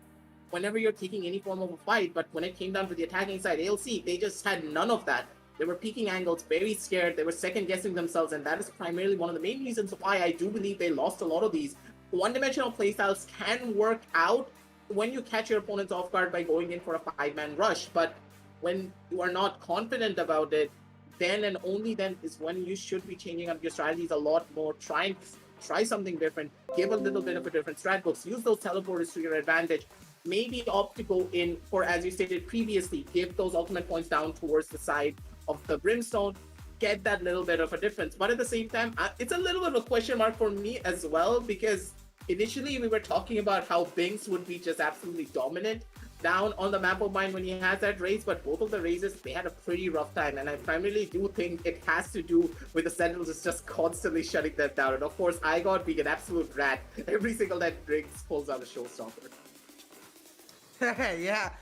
S2: whenever you're taking any form of a fight. But when it came down to the attacking side, ALC, they just had none of that. They were peeking angles, very scared. They were second-guessing themselves, and that is primarily one of the main reasons why I do believe they lost a lot of these. One-dimensional playstyles can work out when you catch your opponents off guard by going in for a five-man rush, but when you are not confident about it, then and only then is when you should be changing up your strategies a lot more, try something different, give a little bit of a different strat books, use those teleporters to your advantage, maybe opt to go in for, as you stated previously, give those ultimate points down towards the side of the brimstone, get that little bit of a difference. But at the same time, it's a little bit of a question mark for me as well, because initially we were talking about how Binks would be just absolutely dominant down on the map of mine when he has that raise, but both of the raises, they had a pretty rough time, and I primarily do think it has to do with the Sentinels just constantly shutting them down. And of course, IGOT being an absolute rat every single time Binks pulls out a showstopper.
S1: Yeah,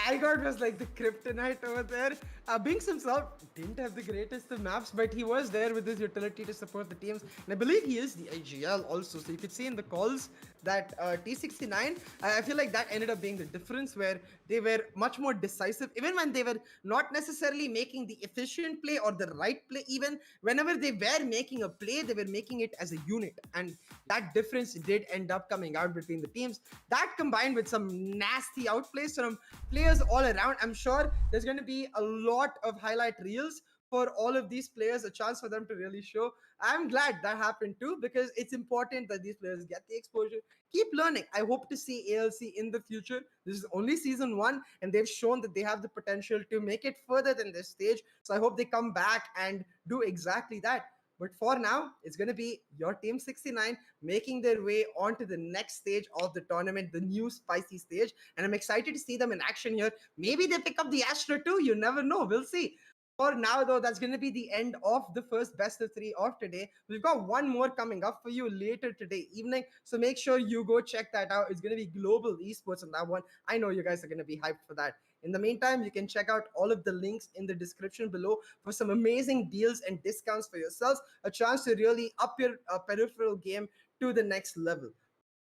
S1: IGOT was like the kryptonite over there. Binks himself didn't have the greatest of maps, but he was there with his utility to support the teams. And I believe he is the IGL also. So you could see in the calls that T69, I feel like that ended up being the difference, where they were much more decisive. Even when they were not necessarily making the efficient play or the right play, even whenever they were making a play, they were making it as a unit. And that difference did end up coming out between the teams. That combined with some nasty outplays from players all around, I'm sure there's going to be a lot of highlight reels for all of these players, a chance for them to really show. I'm glad that happened too, because it's important that these players get the exposure, keep learning. I hope to see ALC in the future. This is only season 1, and they've shown that they have the potential to make it further than this stage. So I hope they come back and do exactly that. But for now, it's going to be your Team 69 making their way onto the next stage of the tournament, the new spicy stage. And I'm excited to see them in action here. Maybe they pick up the Astra too. You never know. We'll see. For now, though, that's going to be the end of the first best of 3 of today. We've got one more coming up for you later today evening. So make sure you go check that out. It's going to be global esports on that one. I know you guys are going to be hyped for that. In the meantime, you can check out all of the links in the description below for some amazing deals and discounts for yourselves, a chance to really up your peripheral game to the next level.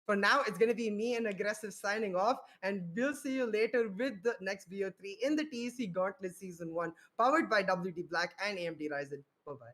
S1: For now, it's going to be me and Aggressive signing off, and we'll see you later with the next BO3 in the TEC Gauntlet Season 1, powered by WD Black and AMD Ryzen. Bye-bye.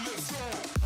S4: Let's go.